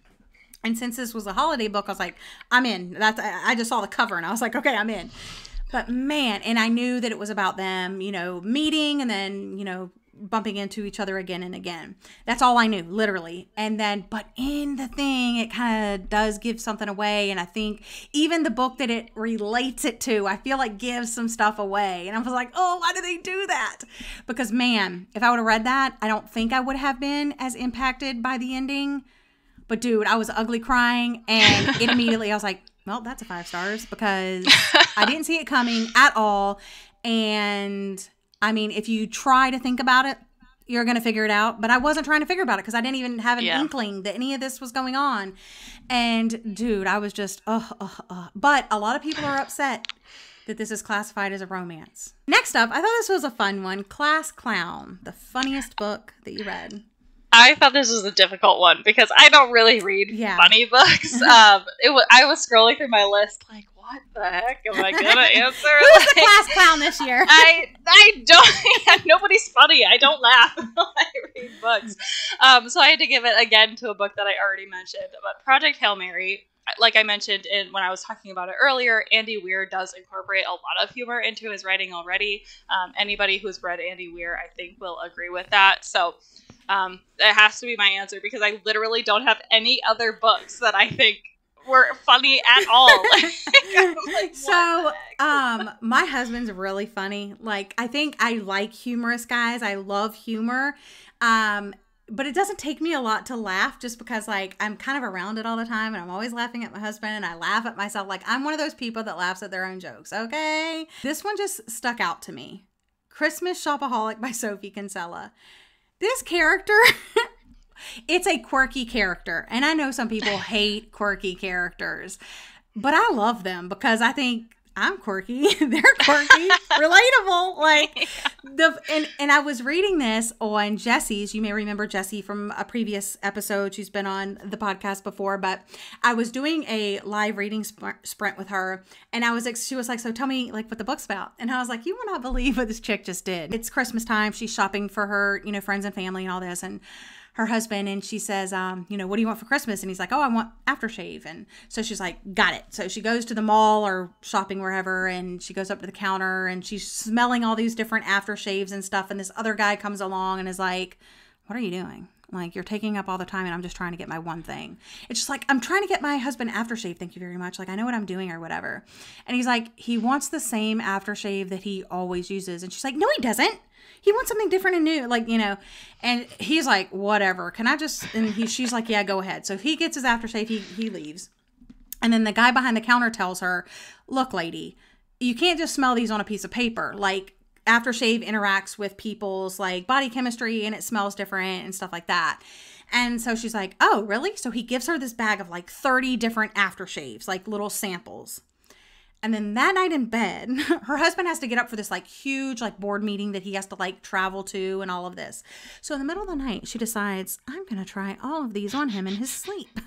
And since this was a holiday book, I was like, I'm in. I just saw the cover and I was like, okay, I'm in. But man, and I knew that it was about them, meeting and then, bumping into each other again and again. That's all I knew, literally. And then, but in the thing, it kind of does give something away. And I think even the book that it relates it to, I feel like gives some stuff away. And I was like, oh, why do they do that? Because man, if I would have read that, I don't think I would have been as impacted by the ending. But dude, I was ugly crying, and it immediately, I was like, well, that's a 5 stars because I didn't see it coming at all. And I mean, if you try to think about it, you're going to figure it out. But I wasn't trying to figure about it because I didn't even have an inkling that any of this was going on. And dude, I was just, But a lot of people are upset that this is classified as a romance. Next up, I thought this was a fun one. Class Clown, the funniest book that you read.
I thought this was a difficult one because I don't really read funny books. I was scrolling through my list like, what what the heck am I gonna answer?
Who's the class clown this year?
I don't. Nobody's funny. I don't laugh when I read books. So I had to give it again to a book that I already mentioned. But Project Hail Mary, like I mentioned when I was talking about it earlier, Andy Weir does incorporate a lot of humor into his writing already. Anybody who's read Andy Weir, I think, will agree with that. So it has to be my answer because I literally don't have any other books that I think were funny at all. Like,
so my husband's really funny. Like, I think I like humorous guys. I love humor. But it doesn't take me a lot to laugh just because, like, I'm kind of around it all the time and I'm always laughing at my husband and I laugh at myself. Like, I'm one of those people that laughs at their own jokes, okay? This one just stuck out to me. Christmas Shopaholic by Sophie Kinsella. This character, it's a quirky character. And I know some people hate quirky characters, but I love them because I think I'm quirky. They're quirky, relatable. Like and I was reading this on Jessie's. You may remember Jessie from a previous episode. She's been on the podcast before, but I was doing a live reading sprint with her, and she was like, "So tell me, like, what the book's about." And I was like, "You will not believe what this chick just did." It's Christmas time. She's shopping for her, friends and family and all this, and her husband, and she says, what do you want for Christmas? And he's like, "Oh, I want aftershave." And so she's like, "Got it." So she goes to the mall or shopping wherever, and she goes up to the counter and she's smelling all these different aftershaves and stuff. And this other guy comes along and is like, "What are you doing? Like, you're taking up all the time and I'm just trying to get my one thing." It's just like, "I'm trying to get my husband aftershave. Thank you very much. Like, I know what I'm doing," or whatever. And he's like, "He wants the same aftershave that he always uses." And she's like, "No, he doesn't. He wants something different and new," like, and he's like, "Whatever. Can I just," and she's like, "Yeah, go ahead." So he gets his aftershave, he leaves. And then the guy behind the counter tells her, "Look, lady, you can't just smell these on a piece of paper. Like, aftershave interacts with people's, like, body chemistry and it smells different and stuff like that." And so she's like, "Oh, really?" So he gives her this bag of like 30 different aftershaves, like little samples. And then that night in bed, her husband has to get up for this like huge like board meeting that he has to like travel to and all of this. So in the middle of the night, she decides, "I'm going to try all of these on him in his sleep."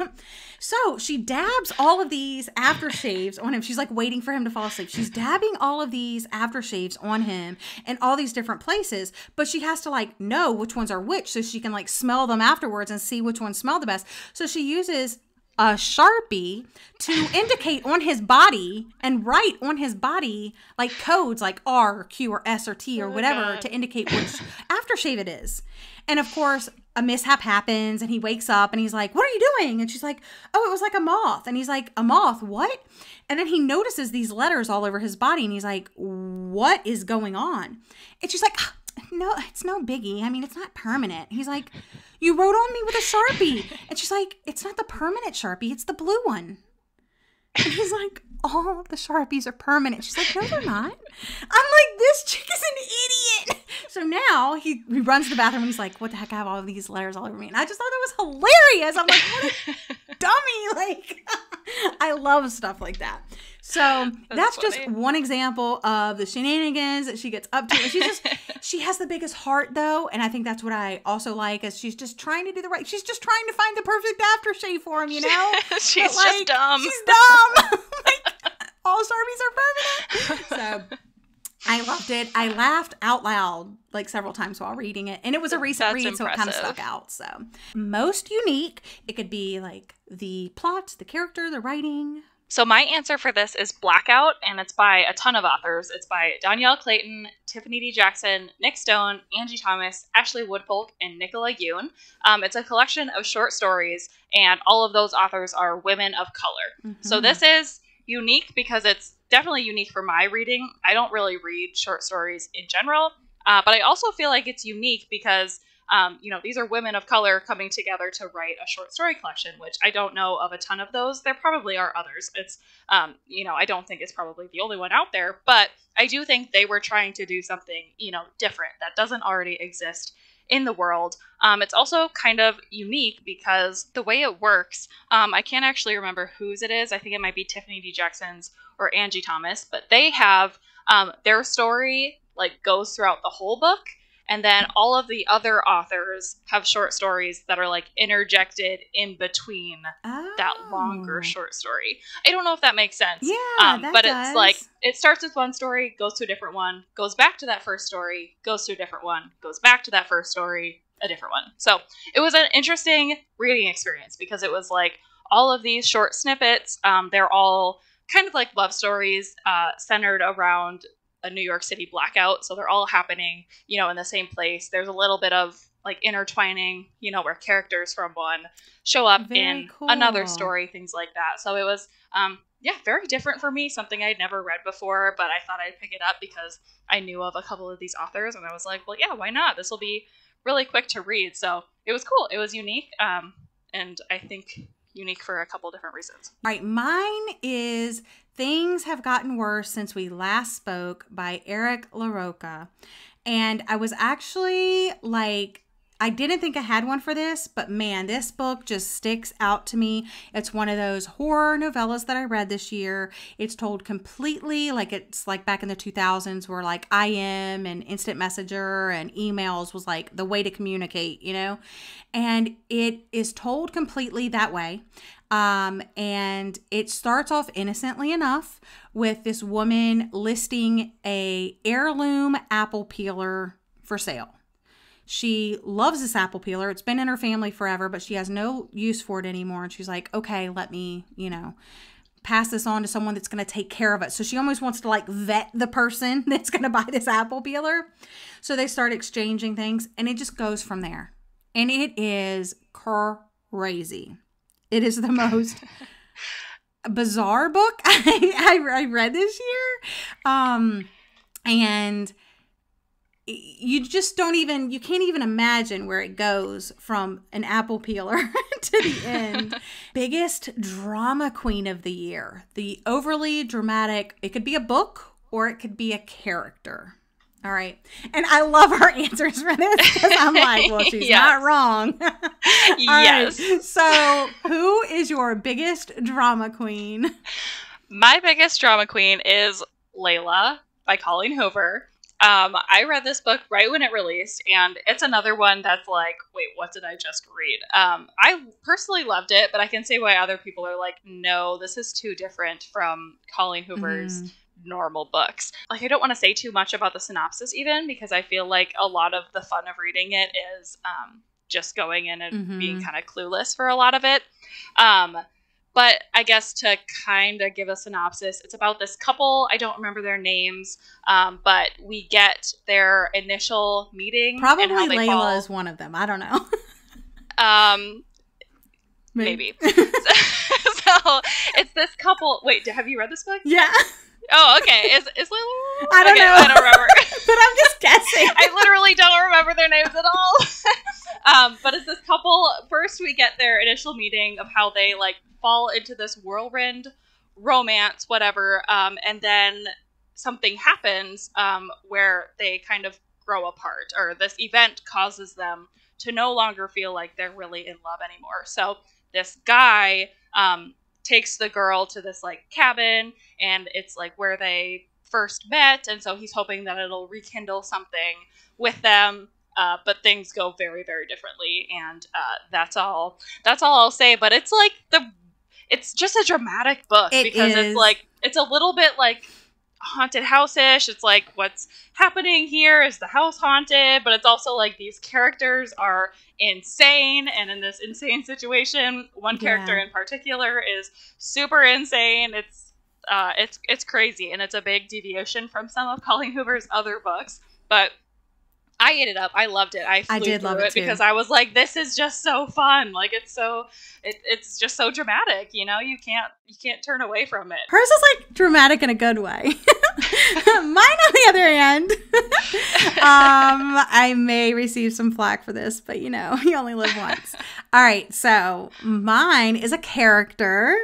So she dabs all of these aftershaves on him. She's like waiting for him to fall asleep. She's dabbing all of these aftershaves on him in all these different places, but she has to like know which ones are which so she can like smell them afterwards and see which ones smell the best. So she uses a Sharpie to indicate on his body and write on his body like codes like R or Q or S or T or whatever to indicate which aftershave it is. And of course, a mishap happens and he wakes up and he's like, "What are you doing?" And she's like, "Oh, it was like a moth." And he's like, "A moth? What?" And then he notices these letters all over his body and he's like, "What is going on?" And she's like, "No, it's no biggie. I mean, it's not permanent." He's like, "You wrote on me with a Sharpie." And she's like, "It's not the permanent Sharpie. It's the blue one." And he's like, "All the Sharpies are permanent." She's like, "No, they're not." I'm like, this chick is an idiot. So now he runs to the bathroom and he's like, "What the heck? I have all of these letters all over me." And I just thought that was hilarious. I'm like, what a dummy. Like, I love stuff like that. So that's just one example of the shenanigans that she gets up to. And she has the biggest heart though. And I think that's what I also like is she's just trying to do the right. She's just trying to find the perfect aftershave for him,
She's just dumb.
She's dumb. Like, all Sharpies are permanent. So I loved it. I laughed out loud like several times while reading it. And it was a recent read, so it kind of stuck out. So most unique, it could be like the plot, the character, the writing.
So my answer for this is Blackout, and it's by a ton of authors. It's by Danielle Clayton, Tiffany D. Jackson, Nick Stone, Angie Thomas, Ashley Woodfolk, and Nicola Yoon. It's a collection of short stories, and all of those authors are women of color. Mm-hmm. So this is unique because it's definitely unique for my reading. I don't really read short stories in general, but I also feel like it's unique because these are women of color coming together to write a short story collection, which I don't know of a ton of those. There probably are others. It's, I don't think it's probably the only one out there, but I do think they were trying to do something, different that doesn't already exist in the world. It's also kind of unique because the way it works, I can't actually remember whose it is. I think it might be Tiffany D. Jackson's or Angie Thomas, but they have their story like goes throughout the whole book. And then all of the other authors have short stories that are like interjected in between that longer short story. I don't know if that makes sense.
Yeah,
but it's like it starts with one story, goes to a different one, goes back to that first story, goes to a different one, goes back to that first story, a different one. So it was an interesting reading experience because it was like all of these short snippets. They're all kind of like love stories centered around a New York City blackout. So they're all happening, you know, in the same place. There's a little bit of like intertwining, you know, where characters from one show up in another story, things like that. So it was, very different for me, something I'd never read before, but I thought I'd pick it up because I knew of a couple of these authors and I was like, well, yeah, why not? This will be really quick to read. So it was cool. It was unique. And I think unique for a couple different reasons.
All right. Mine is Things Have Gotten Worse Since We Last Spoke by Eric LaRocca. And I was actually like, I didn't think I had one for this, but man, this book just sticks out to me. It's one of those horror novellas that I read this year. It's told completely like it's like back in the 2000s where like IM and instant messenger and emails was like the way to communicate, you know? And it is told completely that way. And it starts off innocently enough with this woman listing a heirloom apple peeler for sale. She loves this apple peeler. It's been in her family forever, but she has no use for it anymore. And she's like, okay, let me, you know, pass this on to someone that's going to take care of it. So she almost wants to like vet the person that's going to buy this apple peeler. So they start exchanging things and it just goes from there. And it is crazy. It is the most bizarre book I read this year. And you just you can't even imagine where it goes from an apple peeler to the end. Biggest drama queen of the year. The overly dramatic, it could be a book or it could be a character. All right. And I love her answers for this because I'm like, well, she's not wrong.
Yes.
Right. So who is your biggest drama queen?
My biggest drama queen is Layla by Colleen Hoover. I read this book right when it released, and it's another one that's like, wait, what did I just read? I personally loved it, but I can see why other people are like, no, this is too different from Colleen Hoover's normal books. Like, I don't want to say too much about the synopsis even, because I feel like a lot of the fun of reading it is just going in and being kind of clueless for a lot of it. But I guess to kind of give a synopsis, it's about this couple. I don't remember their names, but we get their initial meeting.
Probably and how they Layla is one of them. I don't know.
Maybe. So it's this couple. Wait, have you read this book?
Yeah.
Oh, okay. Is Layla?
I don't know.
I don't remember.
But I'm just guessing.
I literally don't remember their names at all. But it's this couple. First, we get their initial meeting of how they like fall into this whirlwind romance, whatever, and then something happens where they kind of grow apart, or this event causes them to no longer feel like they're really in love anymore. So this guy takes the girl to this like cabin, and it's like where they first met, and so he's hoping that it'll rekindle something with them. But things go very, very differently, and that's all I'll say. But it's like it's just a dramatic book because it's like, it's a little bit like haunted house-ish. It's like, what's happening here? Is the house haunted? But it's also like these characters are insane, and in this insane situation, one character in particular is super insane. It's crazy, and it's a big deviation from some of Colleen Hoover's other books, but I ate it up. I loved it. I did love it because I was like, this is just so fun. Like, it's just so dramatic, you know? You can't turn away from it.
Hers is like dramatic in a good way. Mine, on the other hand, I may receive some flack for this, but you know, you only live once. All right. So mine is a character,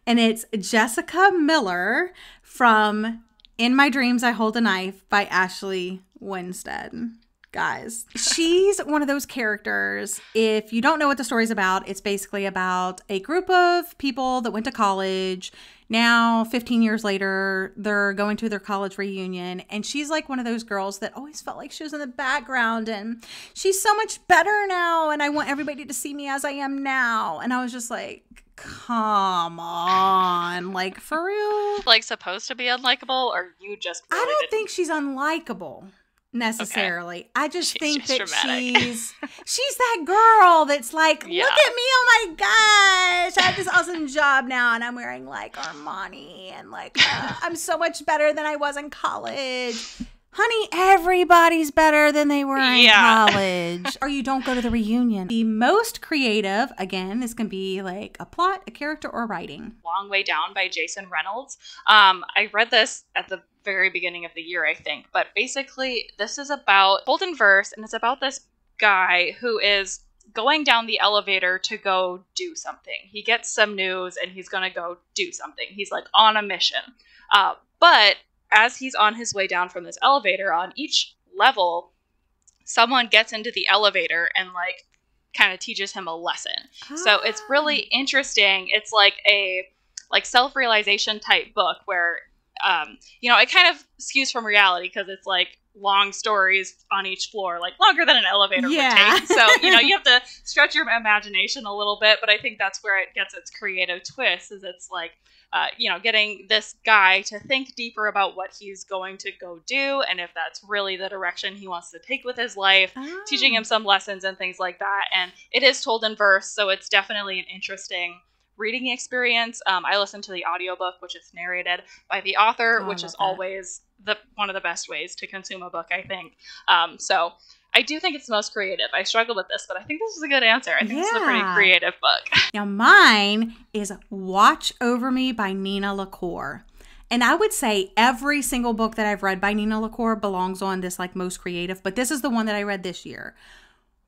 and it's Jessica Miller from In My Dreams I Hold a Knife by Ashley Winstead. Guys, she's one of those characters. If you don't know what the story's about, it's basically about a group of people that went to college. Now, 15 years later, they're going to their college reunion. And she's like one of those girls that always felt like she was in the background. And she's so much better now. And I want everybody to see me as I am now. And I was just like, come on. Like, for real?
Like, supposed to be unlikable, or you just really
I don't think she's unlikable. Necessarily. Okay. I just think that she's that girl that's like, look at me, oh my gosh, I have this awesome job now and I'm wearing like Armani and like I'm so much better than I was in college. Honey, everybody's better than they were in college. Or you don't go to the reunion. The most creative, again, this can be like a plot, a character, or writing.
Long Way Down by Jason Reynolds. I read this at the very beginning of the year, I think. But basically, this is about told in verse, and it's about this guy who is going down the elevator to go do something. He gets some news, and he's going to go do something. He's like on a mission. But as he's on his way down from this elevator, on each level, someone gets into the elevator and like kind of teaches him a lesson. So it's really interesting. It's like a self-realization type book where it kind of skews from reality because it's like long stories on each floor, like longer than an elevator would take. So, you have to stretch your imagination a little bit, but I think that's where it gets its creative twist, is it's like, getting this guy to think deeper about what he's going to go do, and if that's really the direction he wants to take with his life, teaching him some lessons and things like that. And it is told in verse, so it's definitely an interesting reading experience. I listened to the audiobook, which is narrated by the author, which is always one of the best ways to consume a book, I think. So I do think it's the most creative. I struggled with this, but I think this is a good answer. I think this is a pretty creative book.
Now mine is Watch Over Me by Nina LaCour. And I would say every single book that I've read by Nina LaCour belongs on this like most creative, but this is the one that I read this year.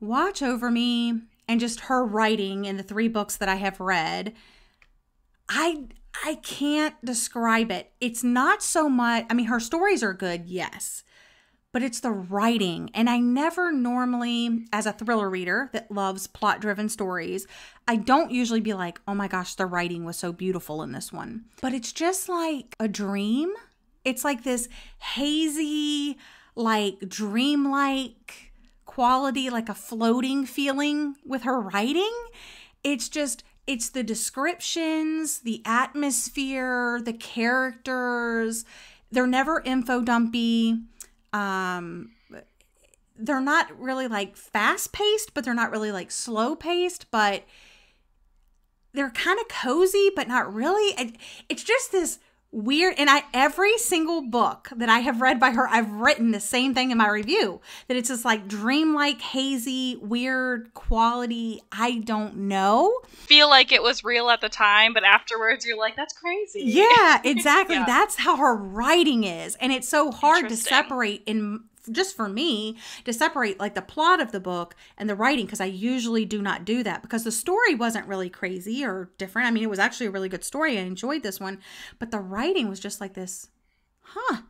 Watch Over Me, and just her writing in the 3 books that I have read, I can't describe it. It's not so much, I mean, her stories are good, yes, but it's the writing. And I never normally, as a thriller reader that loves plot-driven stories, I don't usually be like, oh my gosh, the writing was so beautiful in this one. But it's just like a dream. It's like this hazy, like dreamlike quality, like a floating feeling with her writing. It's the descriptions, the atmosphere, the characters. They're never info dumpy. They're not really like fast paced, but they're not really like slow paced, but they're kind of cozy, but not really. It's just this weird, and every single book that I have read by her, I've written the same thing in my review, that it's this like dreamlike, hazy, weird quality. I don't know.
Feel like it was real at the time, but afterwards you're like, that's crazy.
Yeah, exactly. That's how her writing is. And it's so hard to separate just for me, to separate like the plot of the book and the writing, because I usually do not do that, because the story wasn't really crazy or different. I mean, it was actually a really good story. I enjoyed this one, but the writing was just like this,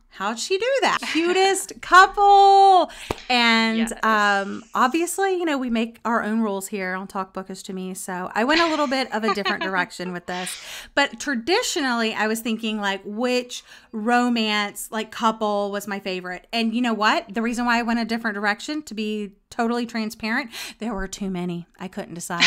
how'd she do that? Cutest couple. And obviously, we make our own rules here on Talk Bookish to Me. So I went a little bit of a different direction with this. But traditionally, I was thinking like which romance like couple was my favorite. And you know what? The reason why I went a different direction, to be totally transparent, there were too many. I couldn't decide.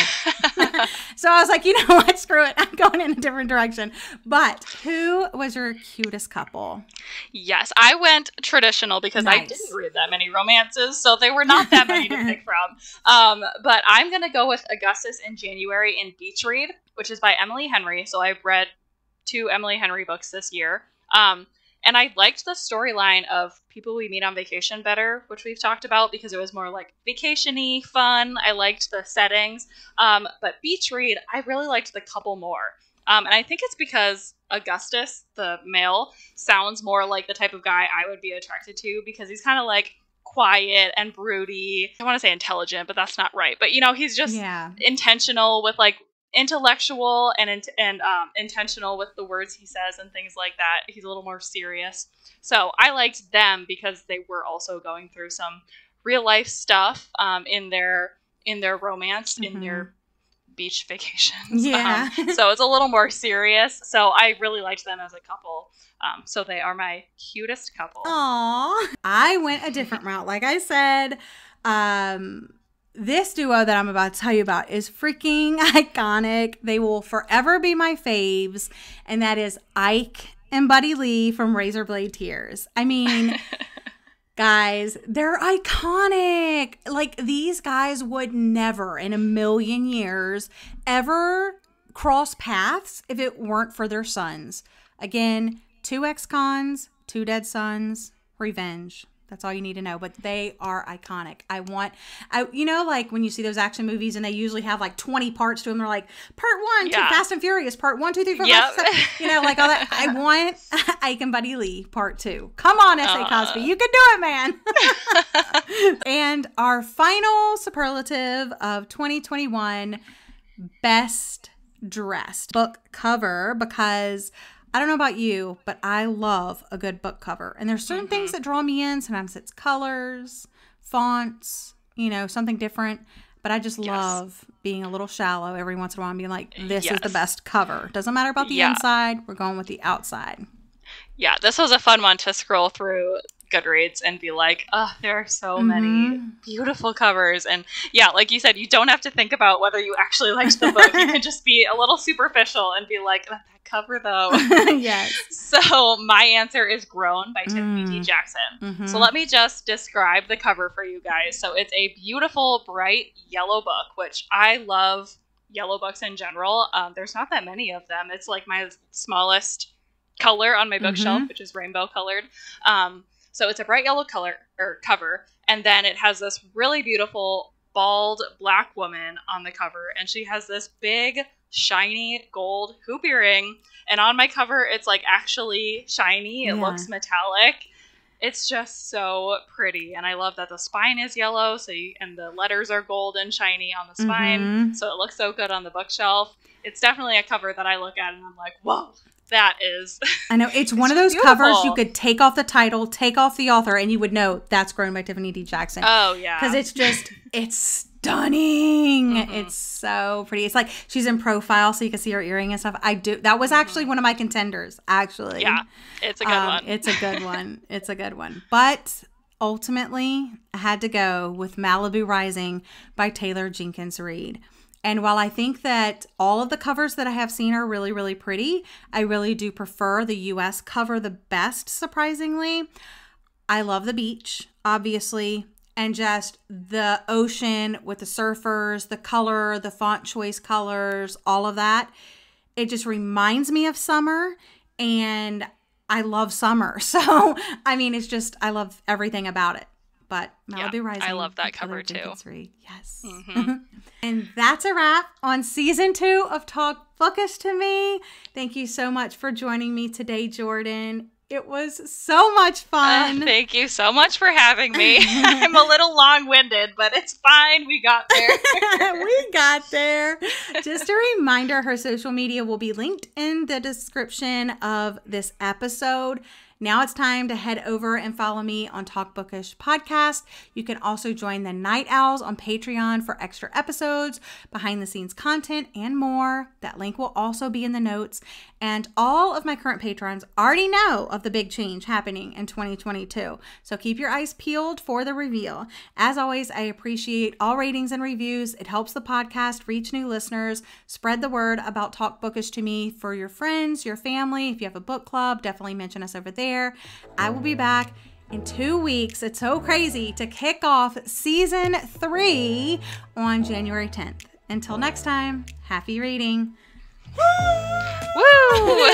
So I was like, you know what? Screw it. I'm going in a different direction. But who was your cutest couple?
Yes, I went traditional because I didn't read that many romances, so there were not that many to pick from. But I'm going to go with Augustus in January in Beach Read, which is by Emily Henry. So I've read 2 Emily Henry books this year. And I liked the storyline of People We Meet on Vacation better, which we've talked about, because it was more like vacation-y, fun. I liked the settings. But Beach Read, I really liked the couple more. And I think it's because Augustus, the male, sounds more like the type of guy I would be attracted to, because he's kind of like quiet and broody. I want to say intelligent, but that's not right. But, he's just intentional with like intellectual and intentional with the words he says and things like that. He's a little more serious. So I liked them because they were also going through some real life stuff in their romance, in their beach vacations.
Yeah.
So it's a little more serious. So I really liked them as a couple. So they are my cutest couple.
Aww. I went a different route. Like I said, this duo that I'm about to tell you about is freaking iconic. They will forever be my faves. And that is Ike and Buddy Lee from Razorblade Tears. I mean, guys, they're iconic. Like, these guys would never in a million years ever cross paths if it weren't for their sons. Again, 2 ex-cons, 2 dead sons, revenge. That's all you need to know. But they are iconic. You know, like when you see those action movies and they usually have like 20 parts to them. They're like, part 1, 2, Fast and Furious, part 1, 2, 3, 4, 5, 6, 7. You know, like all that. I want Ike and Buddy Lee part 2. Come on, S.A. Cosby. You can do it, man. And our final superlative of 2021, best dressed book cover, because I don't know about you, but I love a good book cover. And there's certain things that draw me in. Sometimes it's colors, fonts, you know, something different. But I just love being a little shallow every once in a while and being like, this is the best cover. Doesn't matter about the inside. We're going with the outside. Yeah,
this was a fun one to scroll through Goodreads and be like, oh, there are so many beautiful covers. And yeah, like you said, you don't have to think about whether you actually liked the book. You can just be a little superficial and be like, that cover though.
Yes.
So my answer is Grown by Tiffany D. Jackson. So let me just describe the cover for you guys. So it's a beautiful, bright yellow book, which I love yellow books in general. There's not that many of them. It's like my smallest color on my bookshelf, which is rainbow colored. So it's a bright yellow cover, and then it has this really beautiful bald black woman on the cover, and she has this big shiny gold hoop earring, and on my cover it's like actually shiny. It looks metallic. It's just so pretty, and I love that the spine is yellow, and the letters are gold and shiny on the spine, so it looks so good on the bookshelf. It's definitely a cover that I look at and I'm like, whoa. That is. I know. It's one of those covers you could take off the title, take off the author, and you would know that's Grown by Tiffany D. Jackson. Oh, yeah.
Because it's stunning. It's so pretty. It's like she's in profile so you can see her earring and stuff. That was actually one of my contenders, actually.
Yeah. It's a good one.
It's a good one. It's a good one. But ultimately, I had to go with Malibu Rising by Taylor Jenkins Reid. And while I think that all of the covers that I have seen are really, really pretty, I really do prefer the U.S. cover the best, surprisingly. I love the beach, obviously, and just the ocean with the surfers, the color, the font choice colors, all of that. It just reminds me of summer, and I love summer. So, I mean, I love everything about it. But Malibu Rising.
I love that cover too.
Yes. And that's a wrap on season 2 of Talk Bookish to Me. Thank you so much for joining me today, Jordyn. It was so much fun.
Thank you so much for having me. I'm a little long-winded, but it's fine. We got there.
We got there. Just a reminder, her social media will be linked in the description of this episode. Now it's time to head over and follow me on Talk Bookish Podcast. You can also join the Night Owls on Patreon for extra episodes, behind the scenes content, and more. That link will also be in the notes. And all of my current patrons already know of the big change happening in 2022. So keep your eyes peeled for the reveal. As always, I appreciate all ratings and reviews. It helps the podcast reach new listeners. Spread the word about Talk Bookish to Me for your friends, your family. If you have a book club, definitely mention us over there. I will be back in 2 weeks. It's so crazy to kick off season 3 on January 10th. Until next time, happy reading.
Woo!